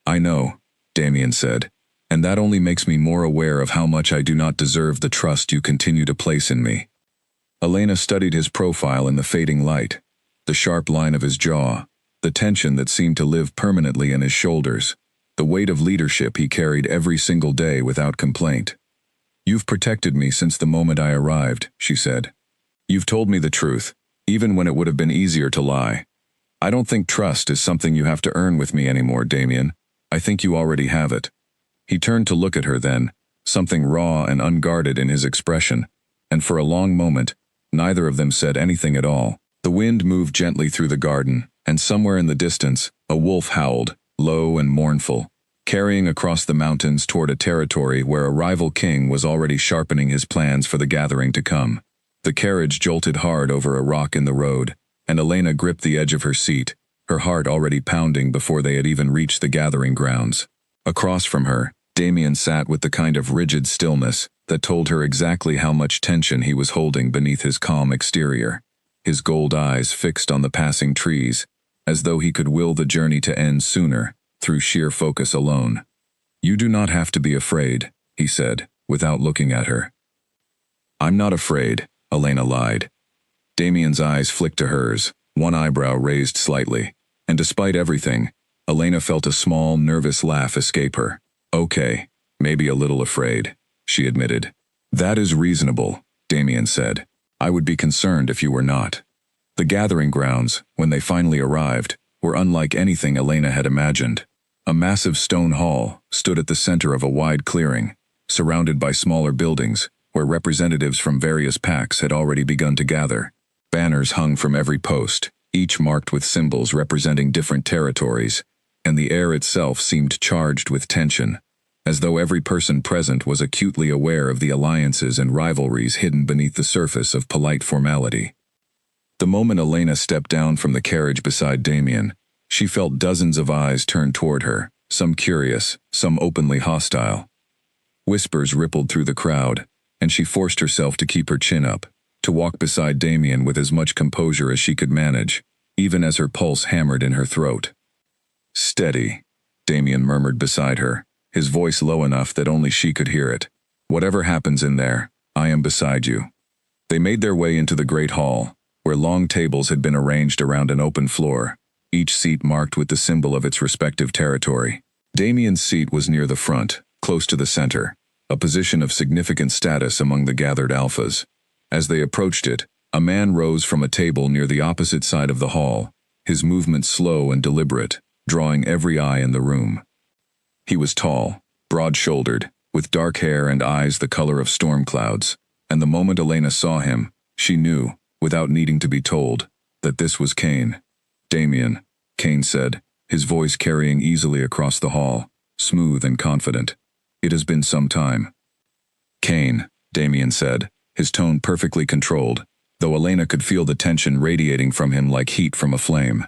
A: "I know," Damien said, "and that only makes me more aware of how much I do not deserve the trust you continue to place in me." Elena studied his profile in the fading light, the sharp line of his jaw, the tension that seemed to live permanently in his shoulders, the weight of leadership he carried every single day without complaint. "You've protected me since the moment I arrived," she said. "You've told me the truth, even when it would have been easier to lie. I don't think trust is something you have to earn with me anymore, Damien. I think you already have it." He turned to look at her then, something raw and unguarded in his expression, and for a long moment, neither of them said anything at all. The wind moved gently through the garden, and somewhere in the distance, a wolf howled, low and mournful, carrying across the mountains toward a territory where a rival king was already sharpening his plans for the gathering to come. The carriage jolted hard over a rock in the road, and Elena gripped the edge of her seat, her heart already pounding before they had even reached the gathering grounds. Across from her, Damien sat with the kind of rigid stillness that told her exactly how much tension he was holding beneath his calm exterior, his gold eyes fixed on the passing trees, as though he could will the journey to end sooner, through sheer focus alone. "You do not have to be afraid," he said, without looking at her. "I'm not afraid," Elena lied. Damien's eyes flicked to hers, one eyebrow raised slightly, and despite everything, Elena felt a small, nervous laugh escape her. "Okay, maybe a little afraid," she admitted. "That is reasonable," Damien said. "I would be concerned if you were not." The gathering grounds, when they finally arrived, were unlike anything Elena had imagined. A massive stone hall stood at the center of a wide clearing, surrounded by smaller buildings, where representatives from various packs had already begun to gather. Banners hung from every post, each marked with symbols representing different territories, and the air itself seemed charged with tension, as though every person present was acutely aware of the alliances and rivalries hidden beneath the surface of polite formality. The moment Elena stepped down from the carriage beside Damien, she felt dozens of eyes turned toward her, some curious, some openly hostile. Whispers rippled through the crowd, and she forced herself to keep her chin up, to walk beside Damien with as much composure as she could manage, even as her pulse hammered in her throat. "Steady," Damien murmured beside her, his voice low enough that only she could hear it. "Whatever happens in there, I am beside you." They made their way into the great hall, where long tables had been arranged around an open floor, each seat marked with the symbol of its respective territory. Damien's seat was near the front, close to the center, a position of significant status among the gathered alphas. As they approached it, a man rose from a table near the opposite side of the hall, his movements slow and deliberate, drawing every eye in the room. He was tall, broad-shouldered, with dark hair and eyes the color of storm clouds, and the moment Elena saw him, she knew, without needing to be told, that this was Kane. "Damien," Kane said, his voice carrying easily across the hall, smooth and confident. "It has been some time." "Kane," Damien said, his tone perfectly controlled, though Elena could feel the tension radiating from him like heat from a flame.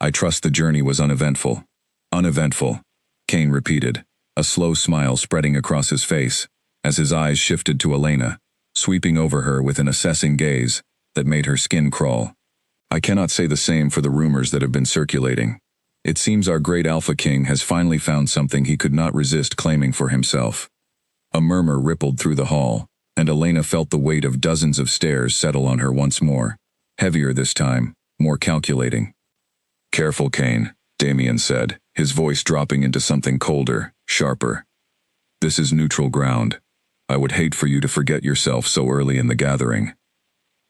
A: "I trust the journey was uneventful." "Uneventful," Kane repeated, a slow smile spreading across his face, as his eyes shifted to Elena, sweeping over her with an assessing gaze that made her skin crawl. "I cannot say the same for the rumors that have been circulating. It seems our great Alpha King has finally found something he could not resist claiming for himself." A murmur rippled through the hall, and Elena felt the weight of dozens of stares settle on her once more. Heavier this time, more calculating. "Careful, Kane," Damien said, his voice dropping into something colder, sharper. "This is neutral ground. I would hate for you to forget yourself so early in the gathering."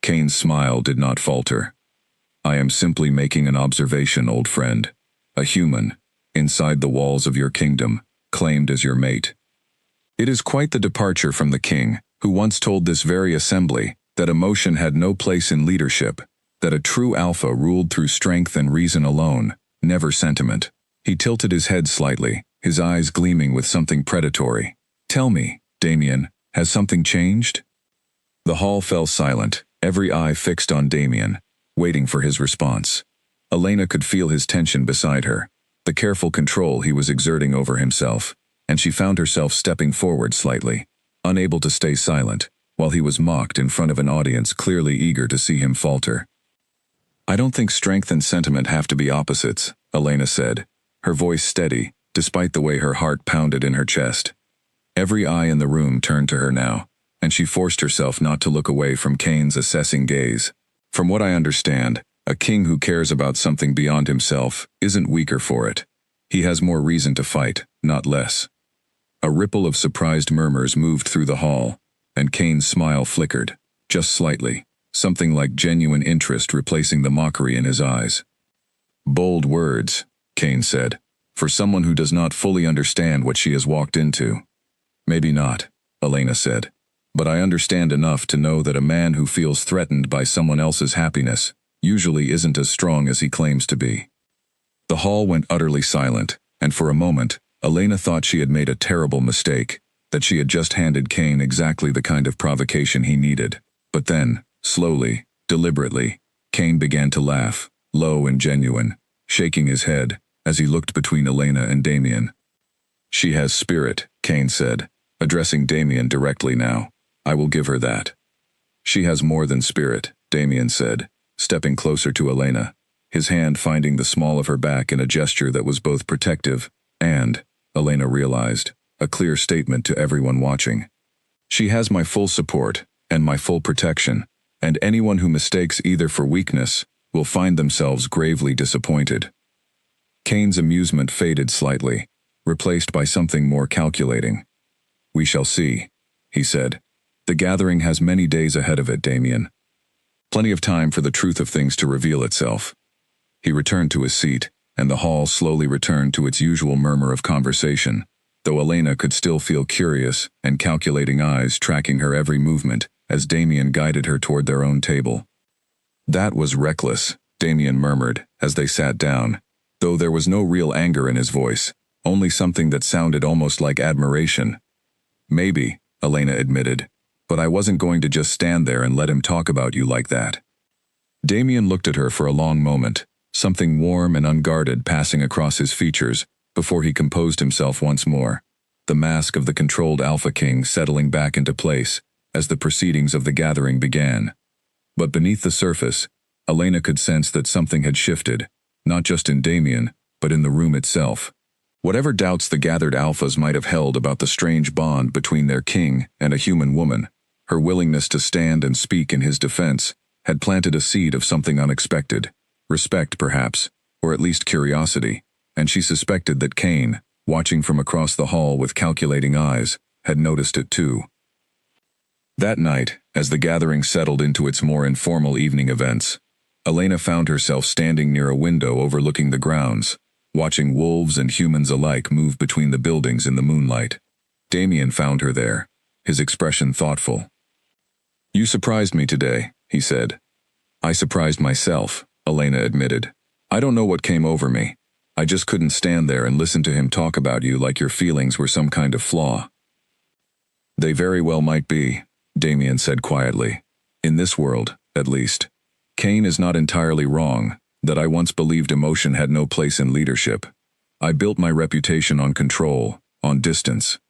A: Kane's smile did not falter. "I am simply making an observation, old friend. A human, inside the walls of your kingdom, claimed as your mate." It is quite the departure from the king, who once told this very assembly that emotion had no place in leadership, that a true alpha ruled through strength and reason alone, never sentiment. He tilted his head slightly, his eyes gleaming with something predatory. "Tell me, Damien, has something changed?" The hall fell silent, every eye fixed on Damien, waiting for his response. Elena could feel his tension beside her, the careful control he was exerting over himself, and she found herself stepping forward slightly, unable to stay silent, while he was mocked in front of an audience clearly eager to see him falter. "I don't think strength and sentiment have to be opposites," Elena said, her voice steady, despite the way her heart pounded in her chest. Every eye in the room turned to her now, and she forced herself not to look away from Kane's assessing gaze. "From what I understand, a king who cares about something beyond himself isn't weaker for it. He has more reason to fight, not less." A ripple of surprised murmurs moved through the hall, and Kane's smile flickered, just slightly, something like genuine interest replacing the mockery in his eyes. "Bold words," Kane said, "for someone who does not fully understand what she has walked into." "Maybe not," Elena said, "but I understand enough to know that a man who feels threatened by someone else's happiness usually isn't as strong as he claims to be." The hall went utterly silent, and for a moment, Elena thought she had made a terrible mistake, that she had just handed Kane exactly the kind of provocation he needed. But then, slowly, deliberately, Kane began to laugh, low and genuine, shaking his head as he looked between Elena and Damien. "She has spirit," Kane said, addressing Damien directly now. "I will give her that." "She has more than spirit," Damien said, stepping closer to Elena, his hand finding the small of her back in a gesture that was both protective and, Elena realized, a clear statement to everyone watching. "She has my full support and my full protection, and anyone who mistakes either for weakness will find themselves gravely disappointed." Kane's amusement faded slightly, replaced by something more calculating. "We shall see," he said. "The gathering has many days ahead of it, Damien. Plenty of time for the truth of things to reveal itself." He returned to his seat, and the hall slowly returned to its usual murmur of conversation, though Elena could still feel curious and calculating eyes tracking her every movement as Damien guided her toward their own table. "That was reckless," Damien murmured as they sat down, though there was no real anger in his voice, only something that sounded almost like admiration. "Maybe," Elena admitted, "but I wasn't going to just stand there and let him talk about you like that." Damien looked at her for a long moment, something warm and unguarded passing across his features before he composed himself once more, the mask of the controlled Alpha King settling back into place as the proceedings of the gathering began. But beneath the surface, Elena could sense that something had shifted, not just in Damien, but in the room itself. Whatever doubts the gathered alphas might have held about the strange bond between their king and a human woman, her willingness to stand and speak in his defense had planted a seed of something unexpected. Respect, perhaps, or at least curiosity, and she suspected that Kane, watching from across the hall with calculating eyes, had noticed it too. That night, as the gathering settled into its more informal evening events, Elena found herself standing near a window overlooking the grounds, watching wolves and humans alike move between the buildings in the moonlight. Damien found her there, his expression thoughtful. "You surprised me today," he said. "I surprised myself," Elena admitted. "I don't know what came over me. I just couldn't stand there and listen to him talk about you like your feelings were some kind of flaw." "They very well might be," Damien said quietly. "In this world, at least. Kane is not entirely wrong, that I once believed emotion had no place in leadership. I built my reputation on control, on distance.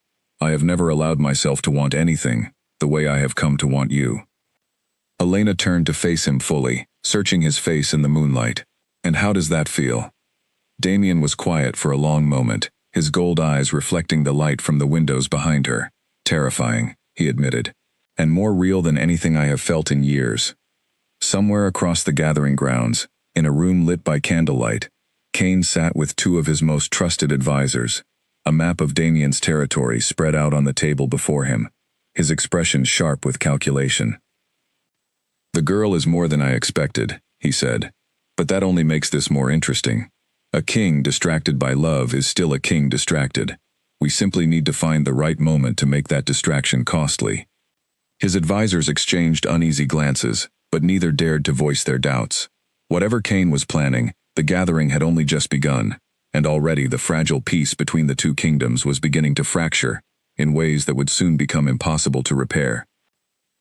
A: I have never allowed myself to want anything, the way I have come to want you." Elena turned to face him fully, searching his face in the moonlight. "And how does that feel?" Damien was quiet for a long moment, his gold eyes reflecting the light from the windows behind her. Terrifying, he admitted. And more real than anything I have felt in years. Somewhere across the gathering grounds, in a room lit by candlelight, Kane sat with two of his most trusted advisors. A map of Damien's territory spread out on the table before him, his expression sharp with calculation. "The girl is more than I expected," he said. "But that only makes this more interesting. A king distracted by love is still a king distracted. We simply need to find the right moment to make that distraction costly." His advisors exchanged uneasy glances, but neither dared to voice their doubts. Whatever Kane was planning, the gathering had only just begun, and already the fragile peace between the two kingdoms was beginning to fracture, in ways that would soon become impossible to repair.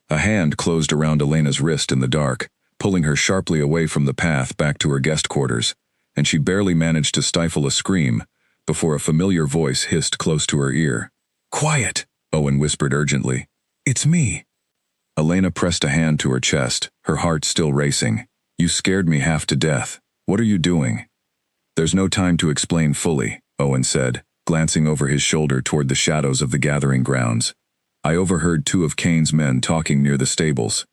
A: A hand closed around Elena's wrist in the dark, pulling her sharply away from the path back to her guest quarters, and she barely managed to stifle a scream before a familiar voice hissed close to her ear. "Quiet," Owen whispered urgently. "It's me." Elena pressed a hand to her chest, her heart still racing. "You scared me half to death. What are you doing?" "There's no time to explain fully," Owen said, glancing over his shoulder toward the shadows of the gathering grounds. "I overheard two of Kane's men talking near the stables.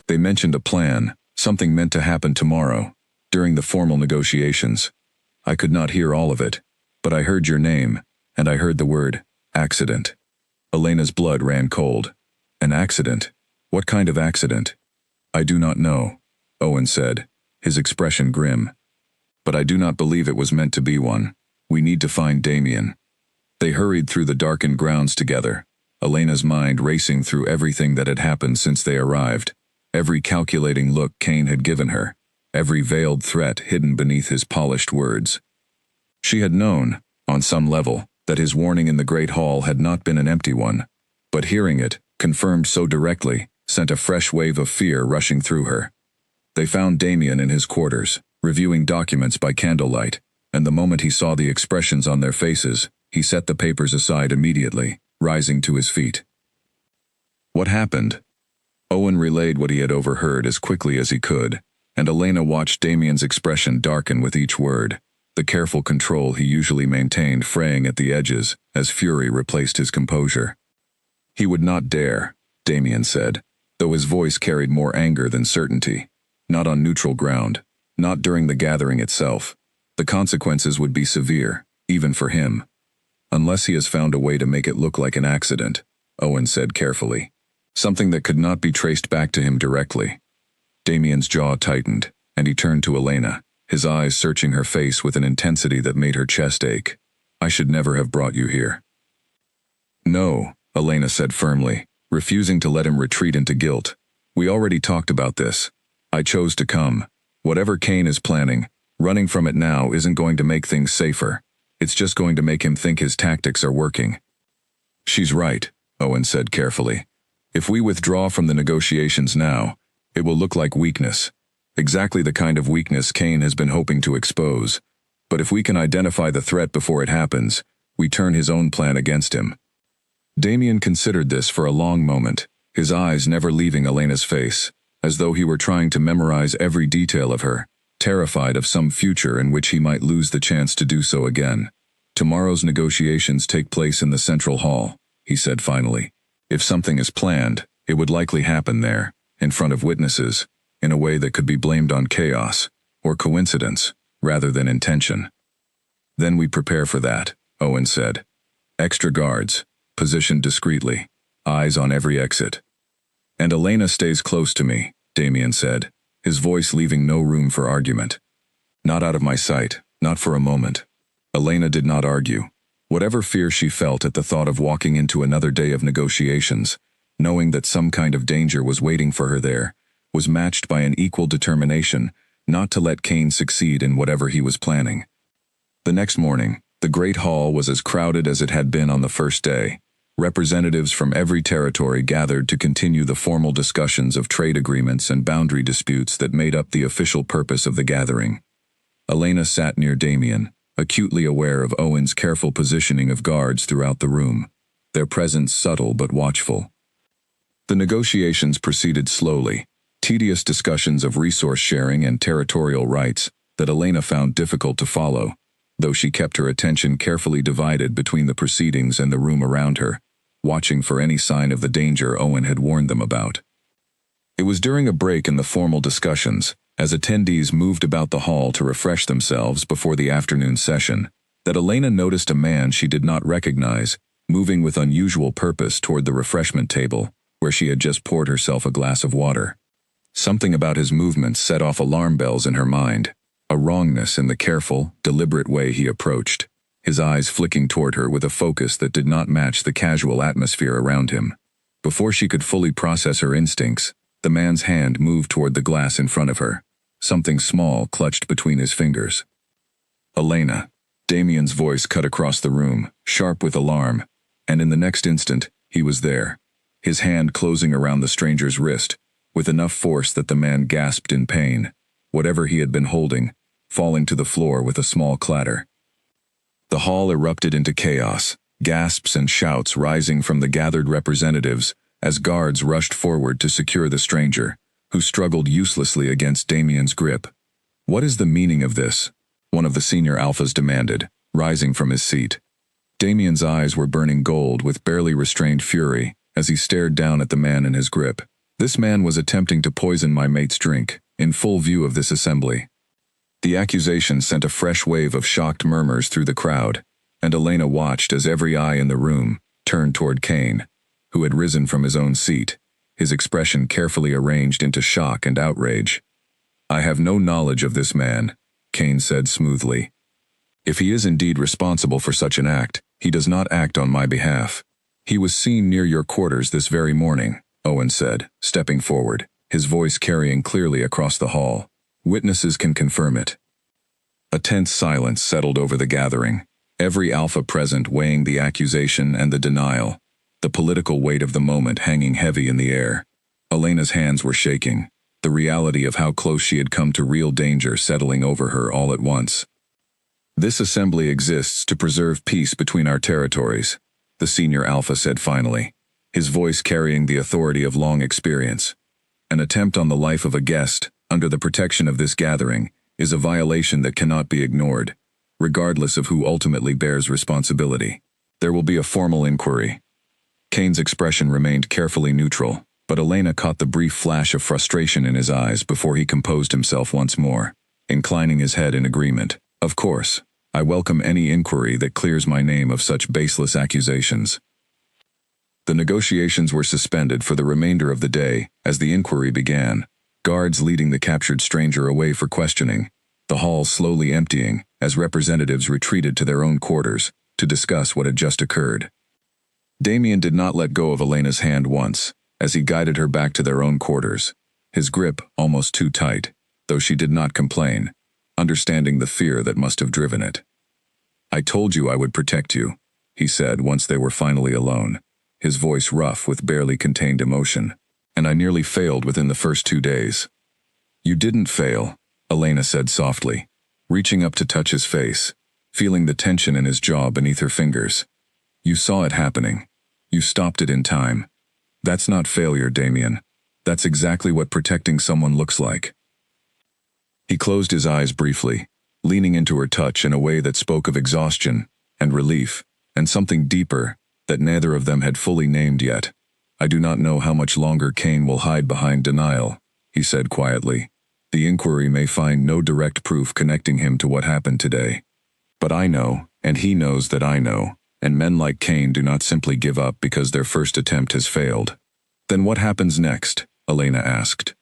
A: They mentioned a plan, something meant to happen tomorrow, during the formal negotiations. I could not hear all of it, but I heard your name, and I heard the word, accident." Elena's blood ran cold. "An accident? What kind of accident?" "I do not know," Owen said, his expression grim. "But I do not believe it was meant to be one. We need to find Damien." They hurried through the darkened grounds together, Elena's mind racing through everything that had happened since they arrived, every calculating look Kane had given her, every veiled threat hidden beneath his polished words. She had known, on some level, that his warning in the Great Hall had not been an empty one, but hearing it, confirmed so directly, sent a fresh wave of fear rushing through her. They found Damien in his quarters, reviewing documents by candlelight, and the moment he saw the expressions on their faces, he set the papers aside immediately, rising to his feet. "What happened?" Owen relayed what he had overheard as quickly as he could, and Elena watched Damien's expression darken with each word, the careful control he usually maintained fraying at the edges as fury replaced his composure. "He would not dare," Damien said, though his voice carried more anger than certainty. "Not on neutral ground, not during the gathering itself. The consequences would be severe, even for him. Unless he has found a way to make it look like an accident," Owen said carefully. "Something that could not be traced back to him directly." Damien's jaw tightened, and he turned to Elena, his eyes searching her face with an intensity that made her chest ache. "I should never have brought you here." "No," Elena said firmly, refusing to let him retreat into guilt. "We already talked about this. I chose to come. Whatever Kane is planning, running from it now isn't going to make things safer. It's just going to make him think his tactics are working." "She's right," Owen said carefully. "If we withdraw from the negotiations now, it will look like weakness. Exactly the kind of weakness Kane has been hoping to expose. But if we can identify the threat before it happens, we turn his own plan against him." Damien considered this for a long moment, his eyes never leaving Elena's face, as though he were trying to memorize every detail of her, terrified of some future in which he might lose the chance to do so again. "Tomorrow's negotiations take place in the Central Hall," he said finally. "If something is planned, it would likely happen there, in front of witnesses, in a way that could be blamed on chaos, or coincidence, rather than intention." "Then we prepare for that," Owen said. "Extra guards, positioned discreetly, eyes on every exit." "And Elena stays close to me," Damien said, his voice leaving no room for argument. "Not out of my sight, not for a moment." Elena did not argue. Whatever fear she felt at the thought of walking into another day of negotiations, knowing that some kind of danger was waiting for her there, was matched by an equal determination not to let Kane succeed in whatever he was planning. The next morning, the Great Hall was as crowded as it had been on the first day. Representatives from every territory gathered to continue the formal discussions of trade agreements and boundary disputes that made up the official purpose of the gathering. Elena sat near Damien, acutely aware of Owen's careful positioning of guards throughout the room, their presence subtle but watchful. The negotiations proceeded slowly, tedious discussions of resource sharing and territorial rights that Elena found difficult to follow, though she kept her attention carefully divided between the proceedings and the room around her, watching for any sign of the danger Owen had warned them about. It was during a break in the formal discussions, as attendees moved about the hall to refresh themselves before the afternoon session, that Elena noticed a man she did not recognize, moving with unusual purpose toward the refreshment table, where she had just poured herself a glass of water. Something about his movements set off alarm bells in her mind, a wrongness in the careful, deliberate way he approached, his eyes flicking toward her with a focus that did not match the casual atmosphere around him. Before she could fully process her instincts, the man's hand moved toward the glass in front of her. Something small clutched between his fingers. "Elena." Damien's voice cut across the room, sharp with alarm, and in the next instant, he was there, his hand closing around the stranger's wrist, with enough force that the man gasped in pain, whatever he had been holding, falling to the floor with a small clatter. The hall erupted into chaos, gasps and shouts rising from the gathered representatives as guards rushed forward to secure the stranger, who struggled uselessly against Damien's grip. "What is the meaning of this?" one of the senior alphas demanded, rising from his seat. Damien's eyes were burning gold with barely restrained fury as he stared down at the man in his grip. This man was attempting to poison my mate's drink, in full view of this assembly. The accusation sent a fresh wave of shocked murmurs through the crowd, and Elena watched as every eye in the room turned toward Kane, who had risen from his own seat, his expression carefully arranged into shock and outrage. "I have no knowledge of this man," Kane said smoothly. "If he is indeed responsible for such an act, he does not act on my behalf. He was seen near your quarters this very morning," Owen said, stepping forward, his voice carrying clearly across the hall. "Witnesses can confirm it." A tense silence settled over the gathering, every alpha present weighing the accusation and the denial, the political weight of the moment hanging heavy in the air. Elena's hands were shaking, the reality of how close she had come to real danger settling over her all at once. "This assembly exists to preserve peace between our territories," the senior alpha said finally, his voice carrying the authority of long experience. "An attempt on the life of a guest, under the protection of this gathering, is a violation that cannot be ignored, regardless of who ultimately bears responsibility. There will be a formal inquiry." Kane's expression remained carefully neutral, but Elena caught the brief flash of frustration in his eyes before he composed himself once more, inclining his head in agreement. "Of course, I welcome any inquiry that clears my name of such baseless accusations." The negotiations were suspended for the remainder of the day as the inquiry began, guards leading the captured stranger away for questioning, the hall slowly emptying as representatives retreated to their own quarters to discuss what had just occurred. Damien did not let go of Elena's hand once, as he guided her back to their own quarters, his grip almost too tight, though she did not complain, understanding the fear that must have driven it. "I told you I would protect you," he said once they were finally alone, his voice rough with barely contained emotion. "And I nearly failed within the first 2 days." "You didn't fail," Elena said softly, reaching up to touch his face, feeling the tension in his jaw beneath her fingers. "You saw it happening. You stopped it in time. That's not failure, Damien. That's exactly what protecting someone looks like." He closed his eyes briefly, leaning into her touch in a way that spoke of exhaustion and relief and something deeper that neither of them had fully named yet. "I do not know how much longer Kane will hide behind denial," he said quietly. "The inquiry may find no direct proof connecting him to what happened today. But I know, and he knows that I know, and men like Kane do not simply give up because their first attempt has failed." "Then what happens next?" Elena asked.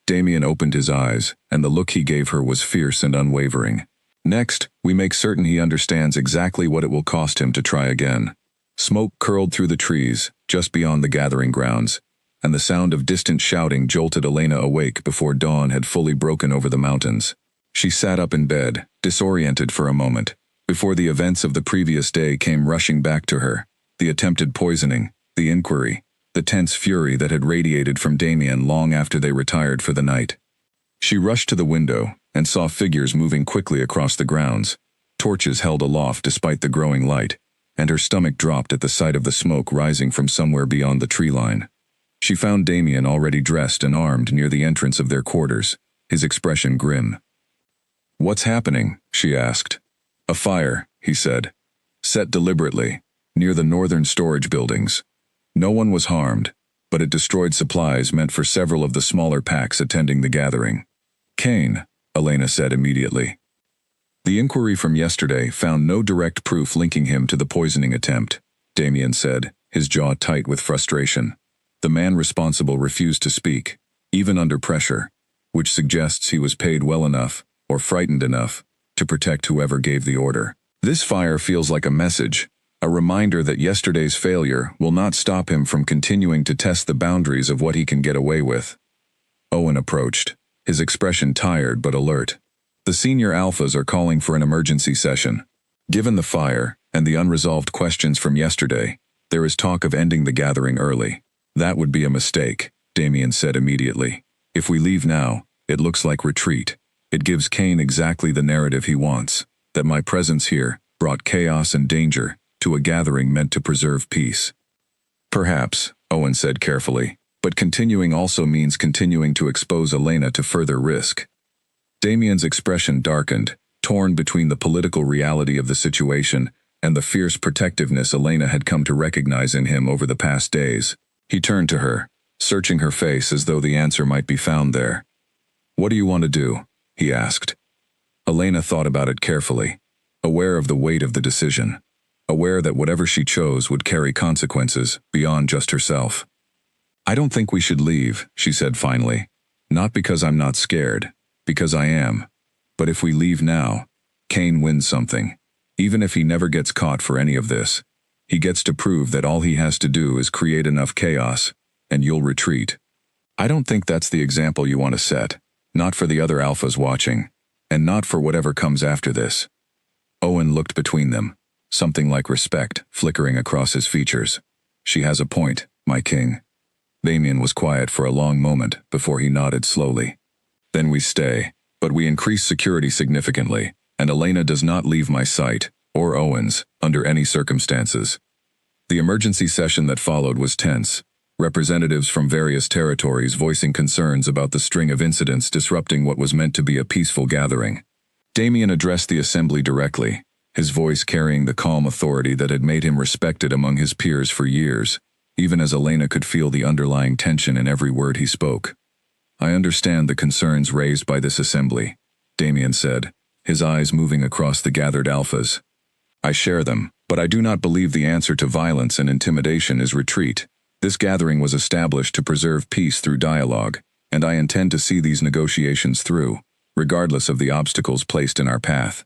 A: Damien opened his eyes, and the look he gave her was fierce and unwavering. "Next, we make certain he understands exactly what it will cost him to try again." Smoke curled through the trees, just beyond the gathering grounds, and the sound of distant shouting jolted Elena awake before dawn had fully broken over the mountains. She sat up in bed, disoriented for a moment, before the events of the previous day came rushing back to her, the attempted poisoning, the inquiry, the tense fury that had radiated from Damien long after they retired for the night. She rushed to the window and saw figures moving quickly across the grounds, torches held aloft despite the growing light, and her stomach dropped at the sight of the smoke rising from somewhere beyond the tree line. She found Damien already dressed and armed near the entrance of their quarters, his expression grim. "What's happening?" she asked. "A fire," he said. "Set deliberately, near the northern storage buildings. No one was harmed, but it destroyed supplies meant for several of the smaller packs attending the gathering. Kane, Elena said immediately. The inquiry from yesterday found no direct proof linking him to the poisoning attempt, Damien said, his jaw tight with frustration. The man responsible refused to speak, even under pressure, which suggests he was paid well enough, or frightened enough, to protect whoever gave the order. This fire feels like a message, a reminder that yesterday's failure will not stop him from continuing to test the boundaries of what he can get away with. Owen approached, his expression tired but alert. The senior alphas are calling for an emergency session. Given the fire and the unresolved questions from yesterday, there is talk of ending the gathering early. That would be a mistake, Damien said immediately. If we leave now, it looks like retreat. It gives Kane exactly the narrative he wants, that my presence here brought chaos and danger to a gathering meant to preserve peace. Perhaps, Owen said carefully, but continuing also means continuing to expose Elena to further risk. Damien's expression darkened, torn between the political reality of the situation and the fierce protectiveness Elena had come to recognize in him over the past days. He turned to her, searching her face as though the answer might be found there. "What do you want to do?" he asked. Elena thought about it carefully, aware of the weight of the decision, aware that whatever she chose would carry consequences beyond just herself. "I don't think we should leave," she said finally. "Not because I'm not scared, because I am. But if we leave now, Kane wins something. Even if he never gets caught for any of this, he gets to prove that all he has to do is create enough chaos, and you'll retreat. I don't think that's the example you want to set, not for the other alphas watching, and not for whatever comes after this." Owen looked between them, something like respect flickering across his features. "She has a point, my king." Damien was quiet for a long moment before he nodded slowly. "Then we stay, but we increase security significantly, and Elena does not leave my sight, or Owen's, under any circumstances." The emergency session that followed was tense, representatives from various territories voicing concerns about the string of incidents disrupting what was meant to be a peaceful gathering. Damien addressed the assembly directly, his voice carrying the calm authority that had made him respected among his peers for years, even as Elena could feel the underlying tension in every word he spoke. "I understand the concerns raised by this assembly," Damien said, his eyes moving across the gathered alphas. "I share them, but I do not believe the answer to violence and intimidation is retreat. This gathering was established to preserve peace through dialogue, and I intend to see these negotiations through, regardless of the obstacles placed in our path."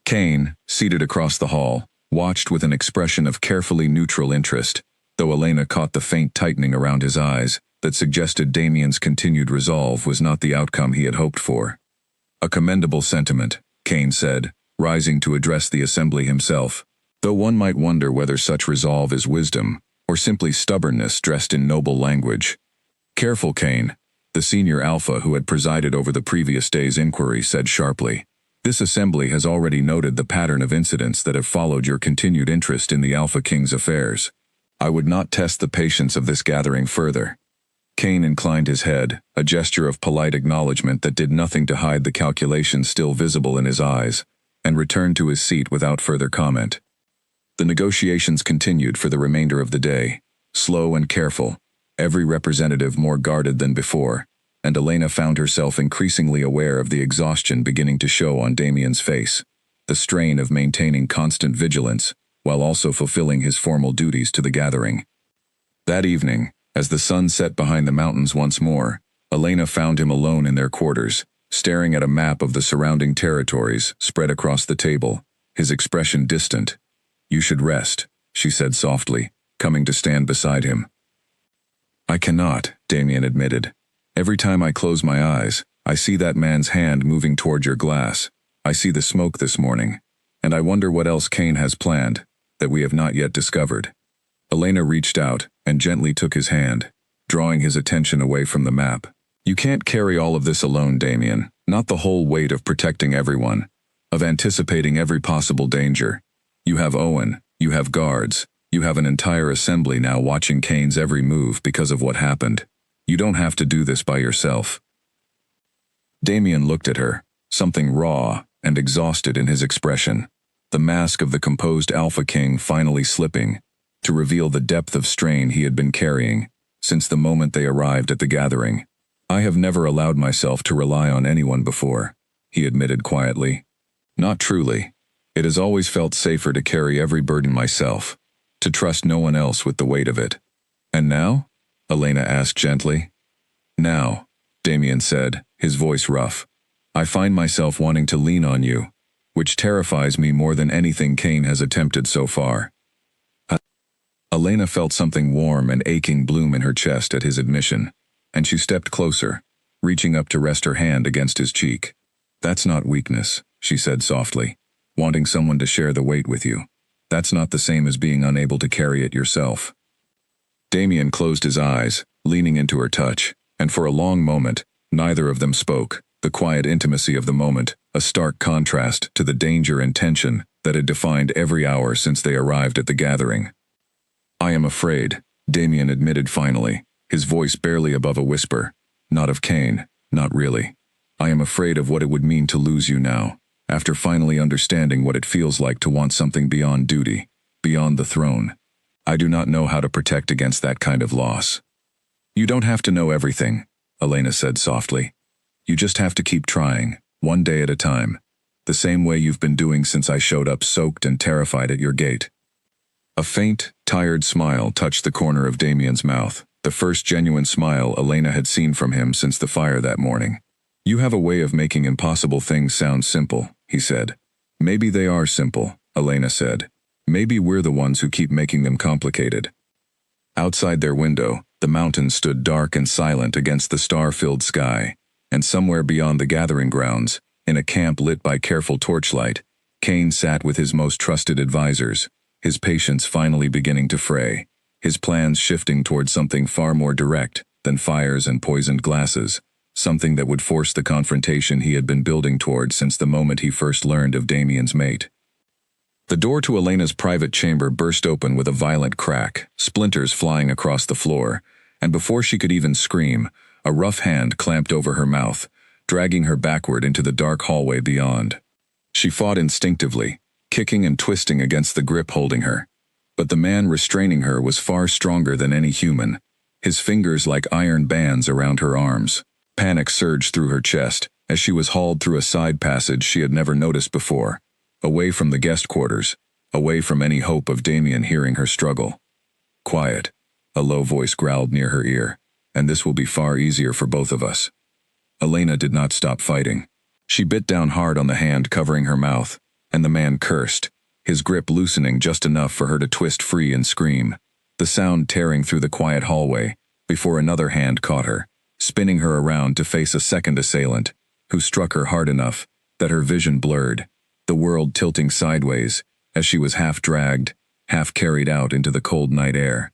A: Kane, seated across the hall, watched with an expression of carefully neutral interest, though Elena caught the faint tightening around his eyes that suggested Damien's continued resolve was not the outcome he had hoped for. "A commendable sentiment," Kane said, rising to address the assembly himself, though one might wonder whether such resolve is wisdom, or simply stubbornness dressed in noble language. "Careful, Kane," the senior alpha who had presided over the previous day's inquiry said sharply. "This assembly has already noted the pattern of incidents that have followed your continued interest in the Alpha King's affairs. I would not test the patience of this gathering further." Kane inclined his head, a gesture of polite acknowledgement that did nothing to hide the calculation still visible in his eyes, and returned to his seat without further comment. The negotiations continued for the remainder of the day, slow and careful, every representative more guarded than before, and Elena found herself increasingly aware of the exhaustion beginning to show on Damien's face, the strain of maintaining constant vigilance, while also fulfilling his formal duties to the gathering. That evening, as the sun set behind the mountains once more, Elena found him alone in their quarters, staring at a map of the surrounding territories spread across the table, his expression distant. "You should rest," she said softly, coming to stand beside him. "I cannot," Damien admitted. "Every time I close my eyes, I see that man's hand moving toward your glass. I see the smoke this morning, and I wonder what else Kane has planned, that we have not yet discovered." Elena reached out and gently took his hand, drawing his attention away from the map. "You can't carry all of this alone, Damien, not the whole weight of protecting everyone, of anticipating every possible danger. You have Owen, you have guards, you have an entire assembly now watching Kane's every move because of what happened. You don't have to do this by yourself." Damien looked at her, something raw and exhausted in his expression, the mask of the composed Alpha King finally slipping, to reveal the depth of strain he had been carrying since the moment they arrived at the gathering. "I have never allowed myself to rely on anyone before," he admitted quietly. "Not truly. It has always felt safer to carry every burden myself, to trust no one else with the weight of it." "And now?" Elena asked gently. "Now," Damien said, his voice rough, "I find myself wanting to lean on you, which terrifies me more than anything Kane has attempted so far." Elena felt something warm and aching bloom in her chest at his admission, and she stepped closer, reaching up to rest her hand against his cheek. "That's not weakness," she said softly. "Wanting someone to share the weight with you. That's not the same as being unable to carry it yourself." Damien closed his eyes, leaning into her touch, and for a long moment, neither of them spoke, the quiet intimacy of the moment, a stark contrast to the danger and tension that had defined every hour since they arrived at the gathering. "I am afraid," Damien admitted finally, his voice barely above a whisper. "Not of Kane, not really. I am afraid of what it would mean to lose you now, after finally understanding what it feels like to want something beyond duty, beyond the throne. I do not know how to protect against that kind of loss." "You don't have to know everything," Elena said softly. "You just have to keep trying, one day at a time, the same way you've been doing since I showed up soaked and terrified at your gate." A faint, tired smile touched the corner of Damien's mouth, the first genuine smile Elena had seen from him since the fire that morning. "You have a way of making impossible things sound simple," he said. "Maybe they are simple," Elena said. "Maybe we're the ones who keep making them complicated." Outside their window, the mountains stood dark and silent against the star-filled sky, and somewhere beyond the gathering grounds, in a camp lit by careful torchlight, Kane sat with his most trusted advisors, his patience finally beginning to fray, his plans shifting toward something far more direct than fires and poisoned glasses, something that would force the confrontation he had been building toward since the moment he first learned of Damien's mate. The door to Elena's private chamber burst open with a violent crack, splinters flying across the floor, and before she could even scream, a rough hand clamped over her mouth, dragging her backward into the dark hallway beyond. She fought instinctively, kicking and twisting against the grip holding her. But the man restraining her was far stronger than any human, his fingers like iron bands around her arms. Panic surged through her chest as she was hauled through a side passage she had never noticed before, away from the guest quarters, away from any hope of Damien hearing her struggle. "Quiet," a low voice growled near her ear, "and this will be far easier for both of us." Elena did not stop fighting. She bit down hard on the hand covering her mouth, and the man cursed, his grip loosening just enough for her to twist free and scream, the sound tearing through the quiet hallway, before another hand caught her, spinning her around to face a second assailant, who struck her hard enough that her vision blurred, the world tilting sideways as she was half dragged, half carried out into the cold night air.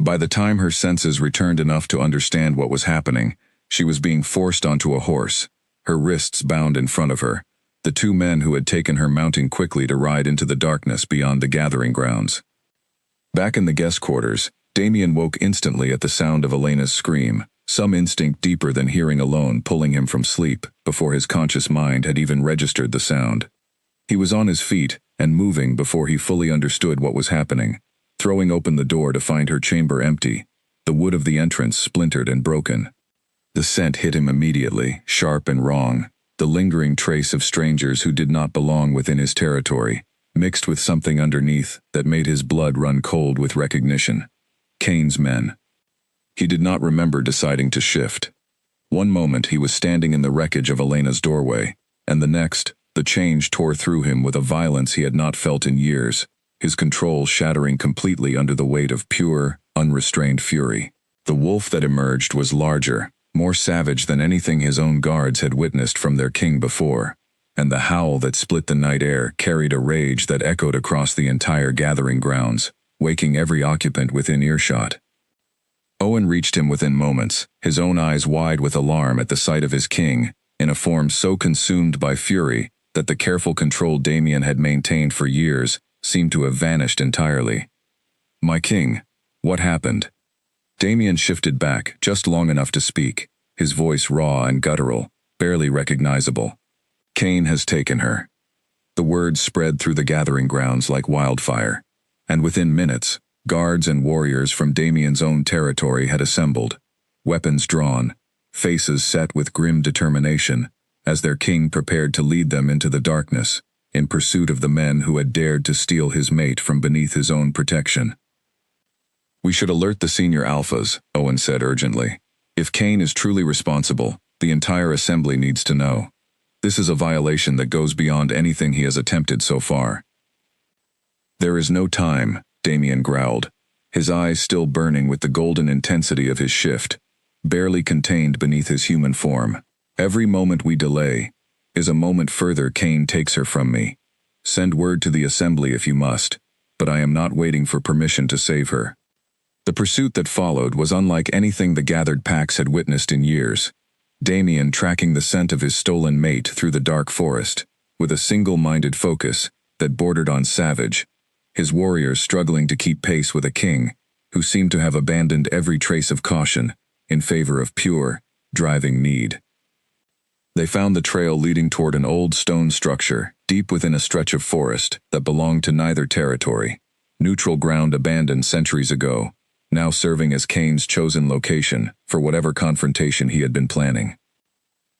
A: By the time her senses returned enough to understand what was happening, she was being forced onto a horse, her wrists bound in front of her, the two men who had taken her mounting quickly to ride into the darkness beyond the gathering grounds. Back in the guest quarters, Damien woke instantly at the sound of Elena's scream, some instinct deeper than hearing alone pulling him from sleep before his conscious mind had even registered the sound. He was on his feet and moving before he fully understood what was happening, throwing open the door to find her chamber empty, the wood of the entrance splintered and broken. The scent hit him immediately, sharp and wrong, the lingering trace of strangers who did not belong within his territory, mixed with something underneath that made his blood run cold with recognition. Kane's men. He did not remember deciding to shift. One moment he was standing in the wreckage of Elena's doorway, and the next, the change tore through him with a violence he had not felt in years, his control shattering completely under the weight of pure, unrestrained fury. The wolf that emerged was larger, more savage than anything his own guards had witnessed from their king before, and the howl that split the night air carried a rage that echoed across the entire gathering grounds, waking every occupant within earshot. Owen reached him within moments, his own eyes wide with alarm at the sight of his king, in a form so consumed by fury that the careful control Damien had maintained for years seemed to have vanished entirely. "My king, what happened?" Damien shifted back just long enough to speak, his voice raw and guttural, barely recognizable. "Kane has taken her." The words spread through the gathering grounds like wildfire, and within minutes, Guards and warriors from Damien's own territory had assembled, weapons drawn, faces set with grim determination, as their king prepared to lead them into the darkness, in pursuit of the men who had dared to steal his mate from beneath his own protection. "We should alert the senior alphas," Owen said urgently. "If Kane is truly responsible, the entire assembly needs to know. This is a violation that goes beyond anything he has attempted so far." "There is no time," Damien growled, his eyes still burning with the golden intensity of his shift, barely contained beneath his human form. "Every moment we delay is a moment further Kane takes her from me. Send word to the assembly if you must, but I am not waiting for permission to save her." The pursuit that followed was unlike anything the gathered packs had witnessed in years. Damien tracking the scent of his stolen mate through the dark forest, with a single-minded focus that bordered on savage, his warriors struggling to keep pace with a king who seemed to have abandoned every trace of caution in favor of pure, driving need. They found the trail leading toward an old stone structure deep within a stretch of forest that belonged to neither territory, neutral ground abandoned centuries ago, now serving as Kane's chosen location for whatever confrontation he had been planning.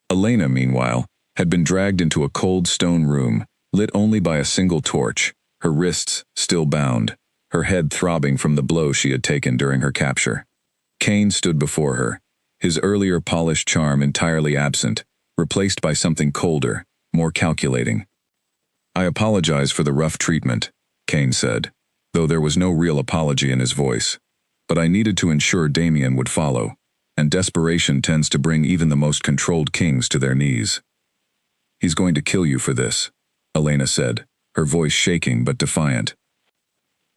A: Elena, meanwhile, had been dragged into a cold stone room, lit only by a single torch, her wrists still bound, her head throbbing from the blow she had taken during her capture. Kane stood before her, his earlier polished charm entirely absent, replaced by something colder, more calculating. "I apologize for the rough treatment," Kane said, though there was no real apology in his voice. "But I needed to ensure Damien would follow, and desperation tends to bring even the most controlled kings to their knees." "He's going to kill you for this," Elena said, her voice shaking but defiant.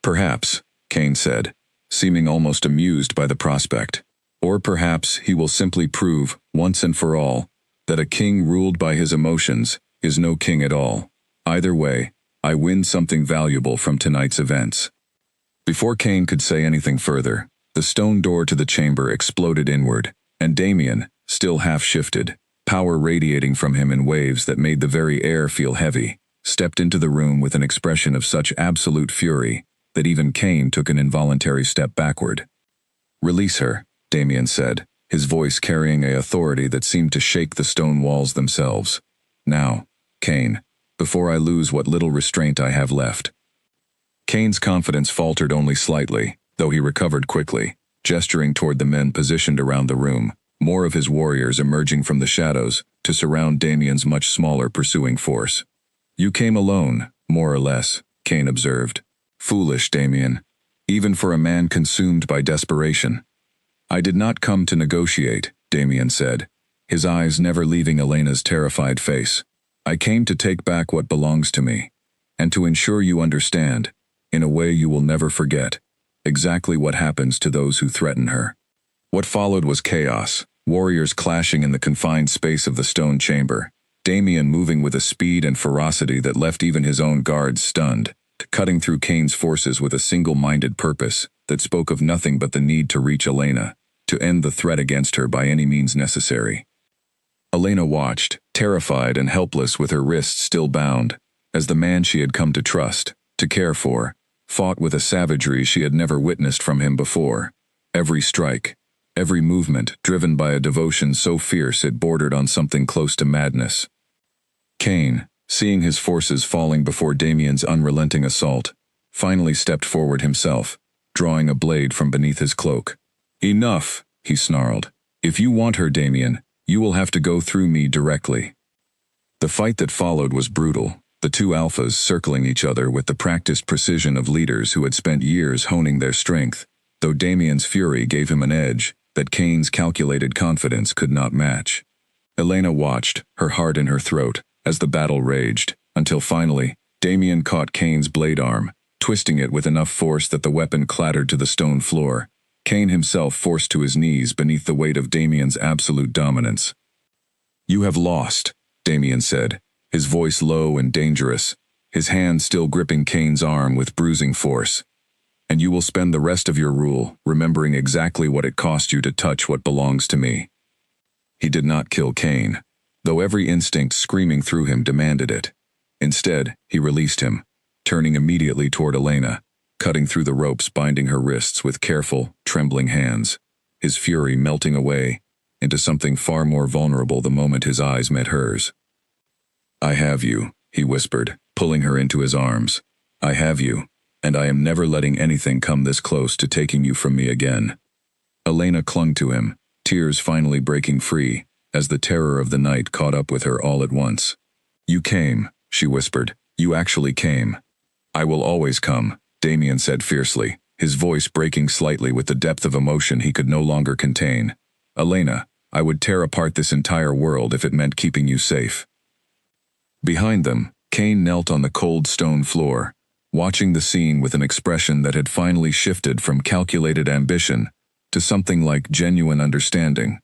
A: "Perhaps," Kane said, seeming almost amused by the prospect. "Or perhaps he will simply prove, once and for all, that a king ruled by his emotions is no king at all. Either way, I win something valuable from tonight's events." Before Kane could say anything further, the stone door to the chamber exploded inward, and Damien, still half-shifted, power radiating from him in waves that made the very air feel heavy, stepped into the room with an expression of such absolute fury that even Kane took an involuntary step backward. "Release her," Damien said, his voice carrying an authority that seemed to shake the stone walls themselves. "Now, Kane, before I lose what little restraint I have left." Kane's confidence faltered only slightly, though he recovered quickly, gesturing toward the men positioned around the room, more of his warriors emerging from the shadows to surround Damien's much smaller pursuing force. "You came alone, more or less," Kane observed. "Foolish, Damien, even for a man consumed by desperation." "I did not come to negotiate," Damien said, his eyes never leaving Elena's terrified face. "I came to take back what belongs to me, and to ensure you understand, in a way you will never forget, exactly what happens to those who threaten her." What followed was chaos, warriors clashing in the confined space of the stone chamber, Damien moving with a speed and ferocity that left even his own guards stunned, cutting through Kane's forces with a single-minded purpose that spoke of nothing but the need to reach Elena, to end the threat against her by any means necessary. Elena watched, terrified and helpless with her wrists still bound, as the man she had come to trust, to care for, fought with a savagery she had never witnessed from him before. Every strike, every movement driven by a devotion so fierce it bordered on something close to madness. Kane, seeing his forces falling before Damien's unrelenting assault, finally stepped forward himself, drawing a blade from beneath his cloak. "Enough," he snarled. "If you want her, Damien, you will have to go through me directly." The fight that followed was brutal, the two alphas circling each other with the practiced precision of leaders who had spent years honing their strength, though Damien's fury gave him an edge that Kane's calculated confidence could not match. Elena watched, her heart in her throat, as the battle raged, until finally, Damien caught Kane's blade arm, twisting it with enough force that the weapon clattered to the stone floor, Kane himself forced to his knees beneath the weight of Damien's absolute dominance. "You have lost," Damien said, his voice low and dangerous, his hand still gripping Kane's arm with bruising force. "And you will spend the rest of your rule remembering exactly what it cost you to touch what belongs to me." He did not kill Kane, though every instinct screaming through him demanded it. Instead, he released him, turning immediately toward Elena, cutting through the ropes binding her wrists with careful, trembling hands, his fury melting away into something far more vulnerable the moment his eyes met hers. "I have you," he whispered, pulling her into his arms. "I have you, and I am never letting anything come this close to taking you from me again." Elena clung to him, tears finally breaking free, as the terror of the night caught up with her all at once. "You came," she whispered. "You actually came." "I will always come," Damien said fiercely, his voice breaking slightly with the depth of emotion he could no longer contain. "Elena, I would tear apart this entire world if it meant keeping you safe." Behind them, Kane knelt on the cold stone floor, watching the scene with an expression that had finally shifted from calculated ambition to something like genuine understanding,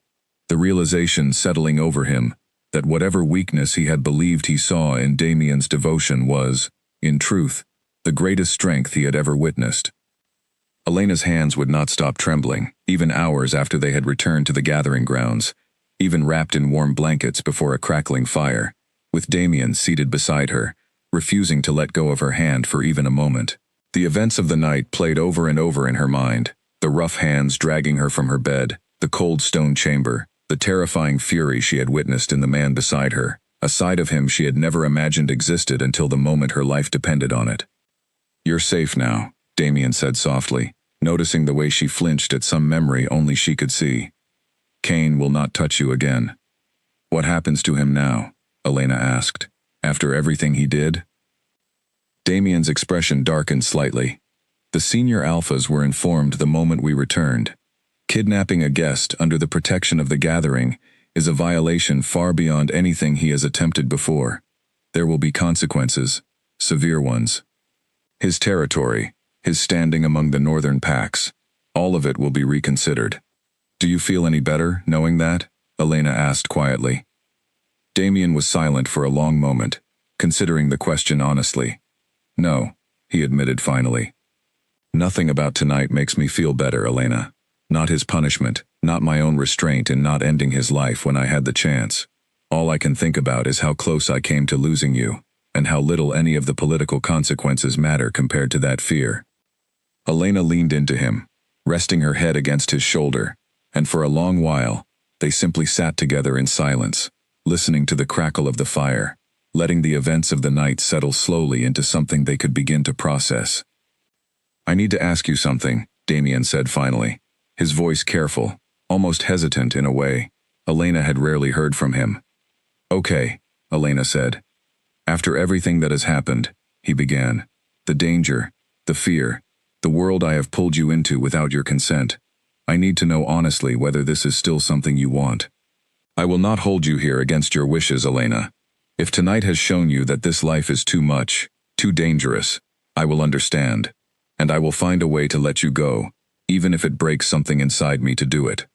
A: the realization settling over him that whatever weakness he had believed he saw in Damien's devotion was, in truth, the greatest strength he had ever witnessed. Elena's hands would not stop trembling, even hours after they had returned to the gathering grounds, even wrapped in warm blankets before a crackling fire, with Damien seated beside her, refusing to let go of her hand for even a moment. The events of the night played over and over in her mind, the rough hands dragging her from her bed, the cold stone chamber, the terrifying fury she had witnessed in the man beside her, a side of him she had never imagined existed until the moment her life depended on it. "You're safe now," Damien said softly, noticing the way she flinched at some memory only she could see. "Kane will not touch you again." "What happens to him now?" Elena asked. "After everything he did?" Damien's expression darkened slightly. "The senior alphas were informed the moment we returned. Kidnapping a guest under the protection of the gathering is a violation far beyond anything he has attempted before. There will be consequences, severe ones. His territory, his standing among the northern packs, all of it will be reconsidered." "Do you feel any better, knowing that?" Elena asked quietly. Damien was silent for a long moment, considering the question honestly. "No," he admitted finally. "Nothing about tonight makes me feel better, Elena. Not his punishment, not my own restraint in not ending his life when I had the chance. All I can think about is how close I came to losing you, and how little any of the political consequences matter compared to that fear." Elena leaned into him, resting her head against his shoulder, and for a long while, they simply sat together in silence, listening to the crackle of the fire, letting the events of the night settle slowly into something they could begin to process. "I need to ask you something," Damien said finally, his voice careful, almost hesitant in a way Elena had rarely heard from him. "Okay," Elena said. "After everything that has happened," he began, "the danger, the fear, the world I have pulled you into without your consent, I need to know honestly whether this is still something you want. I will not hold you here against your wishes, Elena. If tonight has shown you that this life is too much, too dangerous, I will understand, and I will find a way to let you go, even if it breaks something inside me to do it."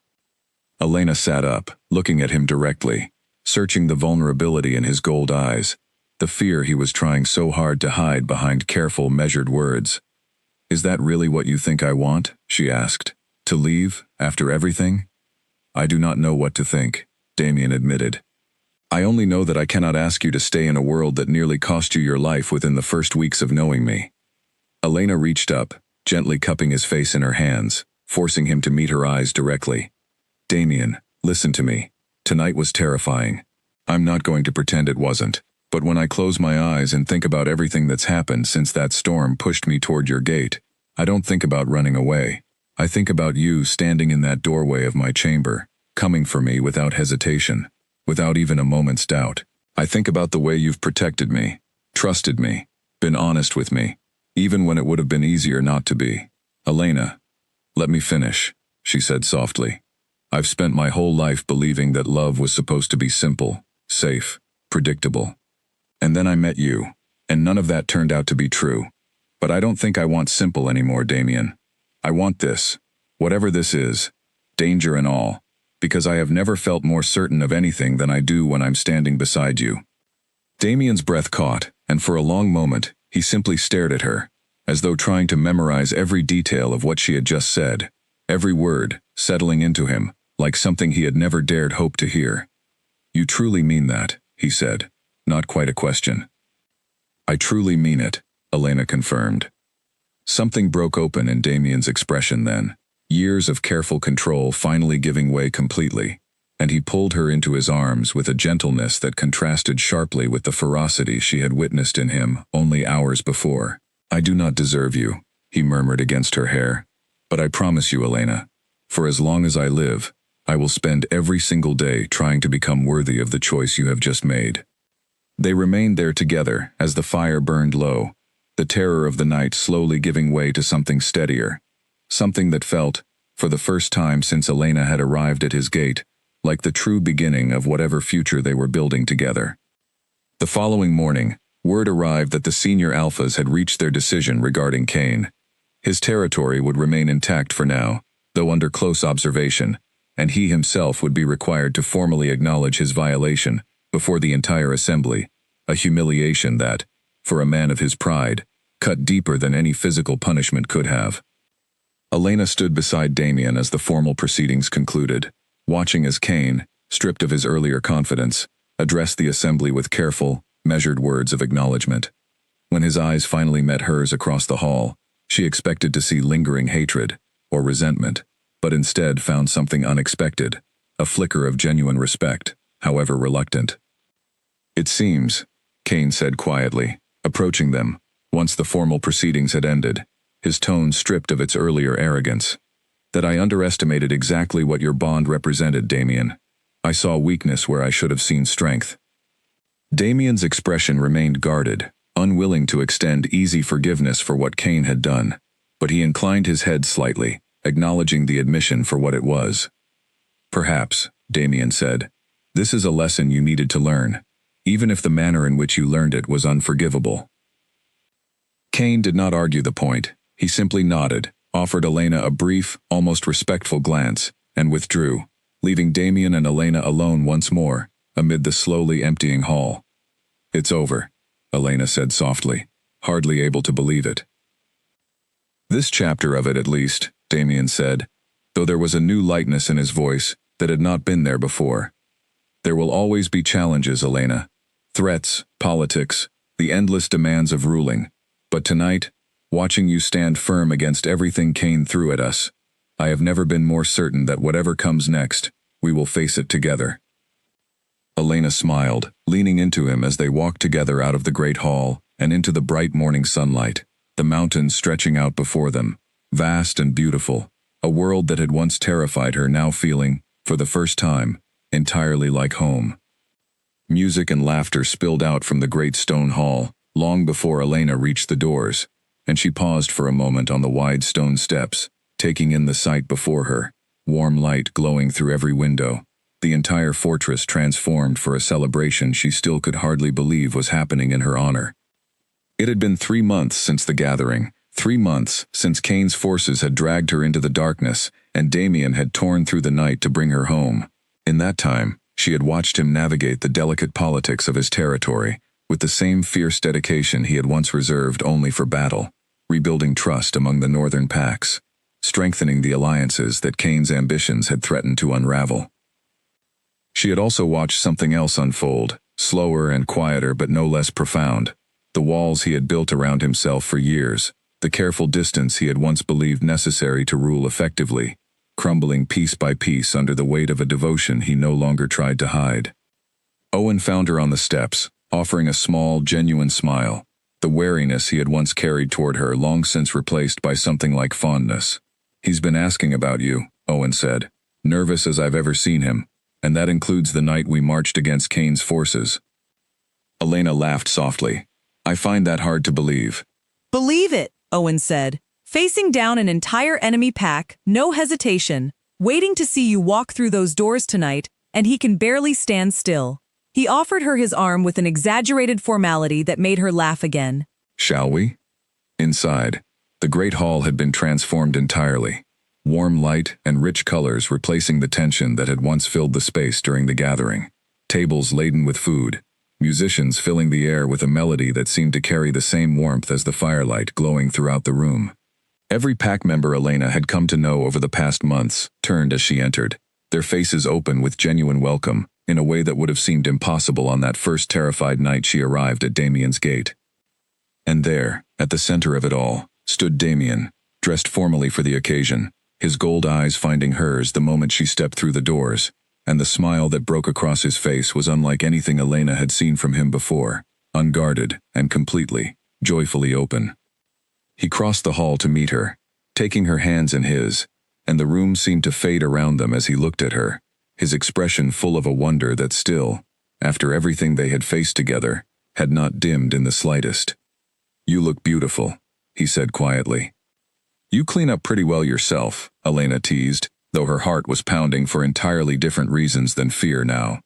A: Elena sat up, looking at him directly, searching the vulnerability in his gold eyes, the fear he was trying so hard to hide behind careful, measured words. "Is that really what you think I want?" she asked. "To leave, after everything?" "I do not know what to think," Damien admitted. "I only know that I cannot ask you to stay in a world that nearly cost you your life within the first weeks of knowing me." Elena reached up, gently cupping his face in her hands, forcing him to meet her eyes directly. "Damien, listen to me. Tonight was terrifying. I'm not going to pretend it wasn't, but when I close my eyes and think about everything that's happened since that storm pushed me toward your gate, I don't think about running away. I think about you standing in that doorway of my chamber, coming for me without hesitation, without even a moment's doubt. I think about the way you've protected me, trusted me, been honest with me, even when it would have been easier not to be. Elena, let me finish," she said softly. "I've spent my whole life believing that love was supposed to be simple, safe, predictable. And then I met you, and none of that turned out to be true. But I don't think I want simple anymore, Damien. I want this, whatever this is, danger and all, because I have never felt more certain of anything than I do when I'm standing beside you." Damien's breath caught, and for a long moment, he simply stared at her, as though trying to memorize every detail of what she had just said, every word settling into him, like something he had never dared hope to hear. "You truly mean that," he said, not quite a question. "I truly mean it," Elena confirmed. Something broke open in Damien's expression then, years of careful control finally giving way completely, and he pulled her into his arms with a gentleness that contrasted sharply with the ferocity she had witnessed in him only hours before. "I do not deserve you," he murmured against her hair, "but I promise you, Elena, for as long as I live, I will spend every single day trying to become worthy of the choice you have just made." They remained there together as the fire burned low, the terror of the night slowly giving way to something steadier, something that felt, for the first time since Elena had arrived at his gate, like the true beginning of whatever future they were building together. The following morning, word arrived that the senior alphas had reached their decision regarding Kane. His territory would remain intact for now, though under close observation, and he himself would be required to formally acknowledge his violation before the entire assembly, a humiliation that, for a man of his pride, cut deeper than any physical punishment could have. Elena stood beside Damien as the formal proceedings concluded, watching as Kane, stripped of his earlier confidence, addressed the assembly with careful, measured words of acknowledgement. When his eyes finally met hers across the hall, she expected to see lingering hatred or resentment, but instead found something unexpected, a flicker of genuine respect, however reluctant. "It seems," Kane said quietly, approaching them, once the formal proceedings had ended, his tone stripped of its earlier arrogance, "that I underestimated exactly what your bond represented, Damien. I saw weakness where I should have seen strength." Damien's expression remained guarded, unwilling to extend easy forgiveness for what Kane had done, but he inclined his head slightly, acknowledging the admission for what it was. "Perhaps," Damien said, "this is a lesson you needed to learn, even if the manner in which you learned it was unforgivable." Kane did not argue the point. He simply nodded, offered Elena a brief, almost respectful glance, and withdrew, leaving Damien and Elena alone once more, amid the slowly emptying hall. "It's over," Elena said softly, hardly able to believe it. "This chapter of it, at least," Damien said, though there was a new lightness in his voice that had not been there before. "There will always be challenges, Elena. Threats, politics, the endless demands of ruling. But tonight, watching you stand firm against everything Kane threw at us, I have never been more certain that whatever comes next, we will face it together." Elena smiled, leaning into him as they walked together out of the great hall and into the bright morning sunlight, the mountains stretching out before them, vast and beautiful, a world that had once terrified her now feeling, for the first time, entirely like home. Music and laughter spilled out from the great stone hall, long before Elena reached the doors, and she paused for a moment on the wide stone steps, taking in the sight before her, warm light glowing through every window, the entire fortress transformed for a celebration she still could hardly believe was happening in her honor. It had been 3 months since the gathering, 3 months since Kane's forces had dragged her into the darkness, and Damien had torn through the night to bring her home. In that time, she had watched him navigate the delicate politics of his territory, with the same fierce dedication he had once reserved only for battle, rebuilding trust among the northern packs, strengthening the alliances that Kane's ambitions had threatened to unravel. She had also watched something else unfold, slower and quieter but no less profound, the walls he had built around himself for years, the careful distance he had once believed necessary to rule effectively, crumbling piece by piece under the weight of a devotion he no longer tried to hide. Owen found her on the steps, offering a small, genuine smile, the wariness he had once carried toward her long since replaced by something like fondness. "He's been asking about you," Owen said, "nervous as I've ever seen him, and that includes the night we marched against Kane's forces." Elena laughed softly. "I find that hard to believe."
B: "Believe it," Owen said, "facing down an entire enemy pack, no hesitation, waiting to see you walk through those doors tonight, and he can barely stand still." He offered her his arm with an exaggerated formality that made her laugh again.
A: "Shall we?" Inside, the great hall had been transformed entirely, warm light and rich colors replacing the tension that had once filled the space during the gathering, tables laden with food, musicians filling the air with a melody that seemed to carry the same warmth as the firelight glowing throughout the room. Every pack member Elena had come to know over the past months turned as she entered, their faces open with genuine welcome, in a way that would have seemed impossible on that first terrified night she arrived at Damien's gate. And there, at the center of it all, stood Damien, dressed formally for the occasion, his gold eyes finding hers the moment she stepped through the doors, and the smile that broke across his face was unlike anything Elena had seen from him before, unguarded and completely, joyfully open. He crossed the hall to meet her, taking her hands in his, and the room seemed to fade around them as he looked at her, his expression full of a wonder that still, after everything they had faced together, had not dimmed in the slightest. "You look beautiful," he said quietly. "You clean up pretty well yourself," Elena teased, though her heart was pounding for entirely different reasons than fear now.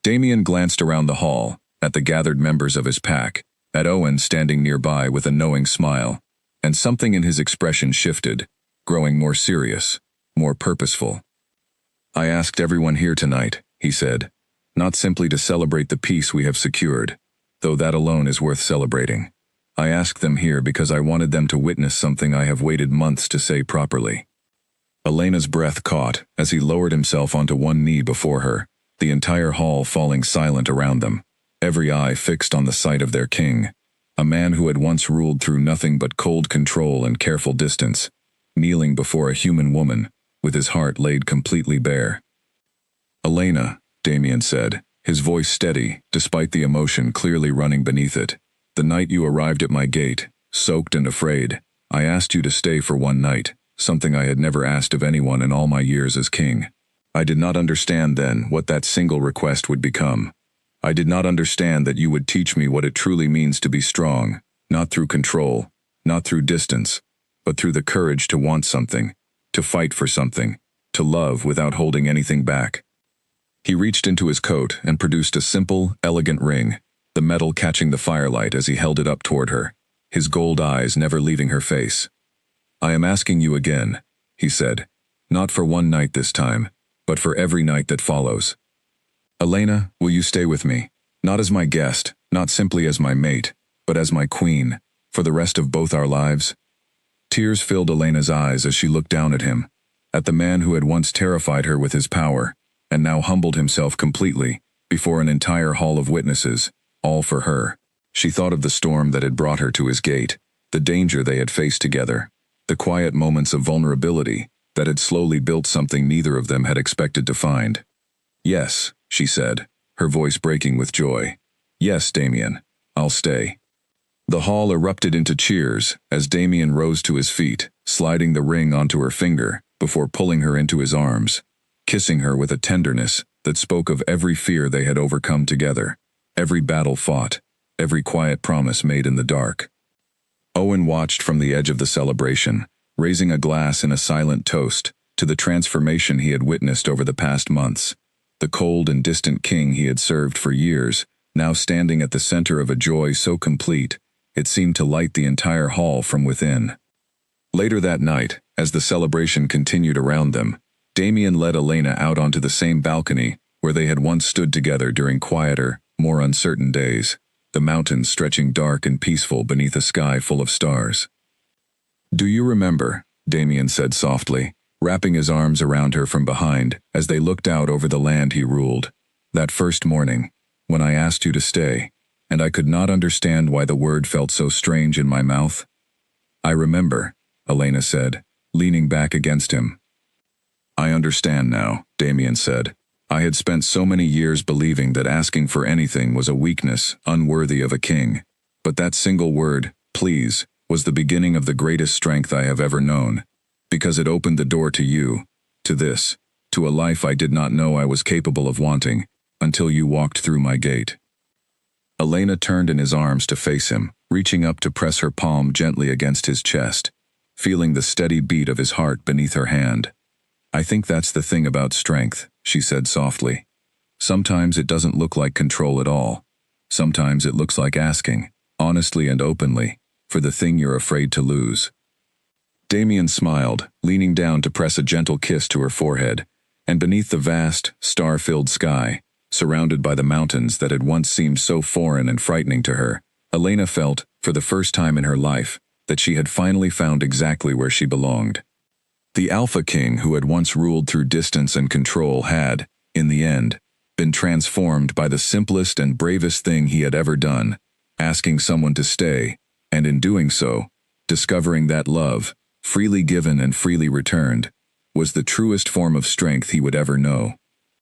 A: Damien glanced around the hall, at the gathered members of his pack, at Owen standing nearby with a knowing smile, and something in his expression shifted, growing more serious, more purposeful. "I asked everyone here tonight," he said, "not simply to celebrate the peace we have secured, though that alone is worth celebrating. I asked them here because I wanted them to witness something I have waited months to say properly." Elena's breath caught as he lowered himself onto one knee before her, the entire hall falling silent around them, every eye fixed on the sight of their king, a man who had once ruled through nothing but cold control and careful distance, kneeling before a human woman, with his heart laid completely bare. "Elena," Damien said, his voice steady, despite the emotion clearly running beneath it, "the night you arrived at my gate, soaked and afraid, I asked you to stay for one night, something I had never asked of anyone in all my years as king. I did not understand then what that single request would become. I did not understand that you would teach me what it truly means to be strong, not through control, not through distance, but through the courage to want something, to fight for something, to love without holding anything back." He reached into his coat and produced a simple, elegant ring, the metal catching the firelight as he held it up toward her, his gold eyes never leaving her face. "I am asking you again," he said, "not for one night this time, but for every night that follows. Elena, will you stay with me, not as my guest, not simply as my mate, but as my queen, for the rest of both our lives?" Tears filled Elena's eyes as she looked down at him, at the man who had once terrified her with his power, and now humbled himself completely, before an entire hall of witnesses, all for her. She thought of the storm that had brought her to his gate, the danger they had faced together, the quiet moments of vulnerability that had slowly built something neither of them had expected to find. "Yes," she said, her voice breaking with joy. "Yes, Damien, I'll stay." The hall erupted into cheers as Damien rose to his feet, sliding the ring onto her finger before pulling her into his arms, kissing her with a tenderness that spoke of every fear they had overcome together, every battle fought, every quiet promise made in the dark. Owen watched from the edge of the celebration, raising a glass in a silent toast to the transformation he had witnessed over the past months. The cold and distant king he had served for years, now standing at the center of a joy so complete, it seemed to light the entire hall from within. Later that night, as the celebration continued around them, Damien led Elena out onto the same balcony where they had once stood together during quieter, more uncertain days, the mountains stretching dark and peaceful beneath a sky full of stars. "Do you remember," Damien said softly, wrapping his arms around her from behind as they looked out over the land he ruled, "that first morning, when I asked you to stay, and I could not understand why the word felt so strange in my mouth?" "I remember," Elena said, leaning back against him. "I understand now," Damien said. "I had spent so many years believing that asking for anything was a weakness unworthy of a king. But that single word, please, was the beginning of the greatest strength I have ever known, because it opened the door to you, to this, to a life I did not know I was capable of wanting, until you walked through my gate." Elena turned in his arms to face him, reaching up to press her palm gently against his chest, feeling the steady beat of his heart beneath her hand. "I think that's the thing about strength," she said softly. "Sometimes it doesn't look like control at all. Sometimes it looks like asking, honestly and openly, for the thing you're afraid to lose." Damien smiled, leaning down to press a gentle kiss to her forehead, and beneath the vast, star-filled sky, surrounded by the mountains that had once seemed so foreign and frightening to her, Elena felt, for the first time in her life, that she had finally found exactly where she belonged. The Alpha King who had once ruled through distance and control had, in the end, been transformed by the simplest and bravest thing he had ever done, asking someone to stay, and in doing so, discovering that love, freely given and freely returned, was the truest form of strength he would ever know.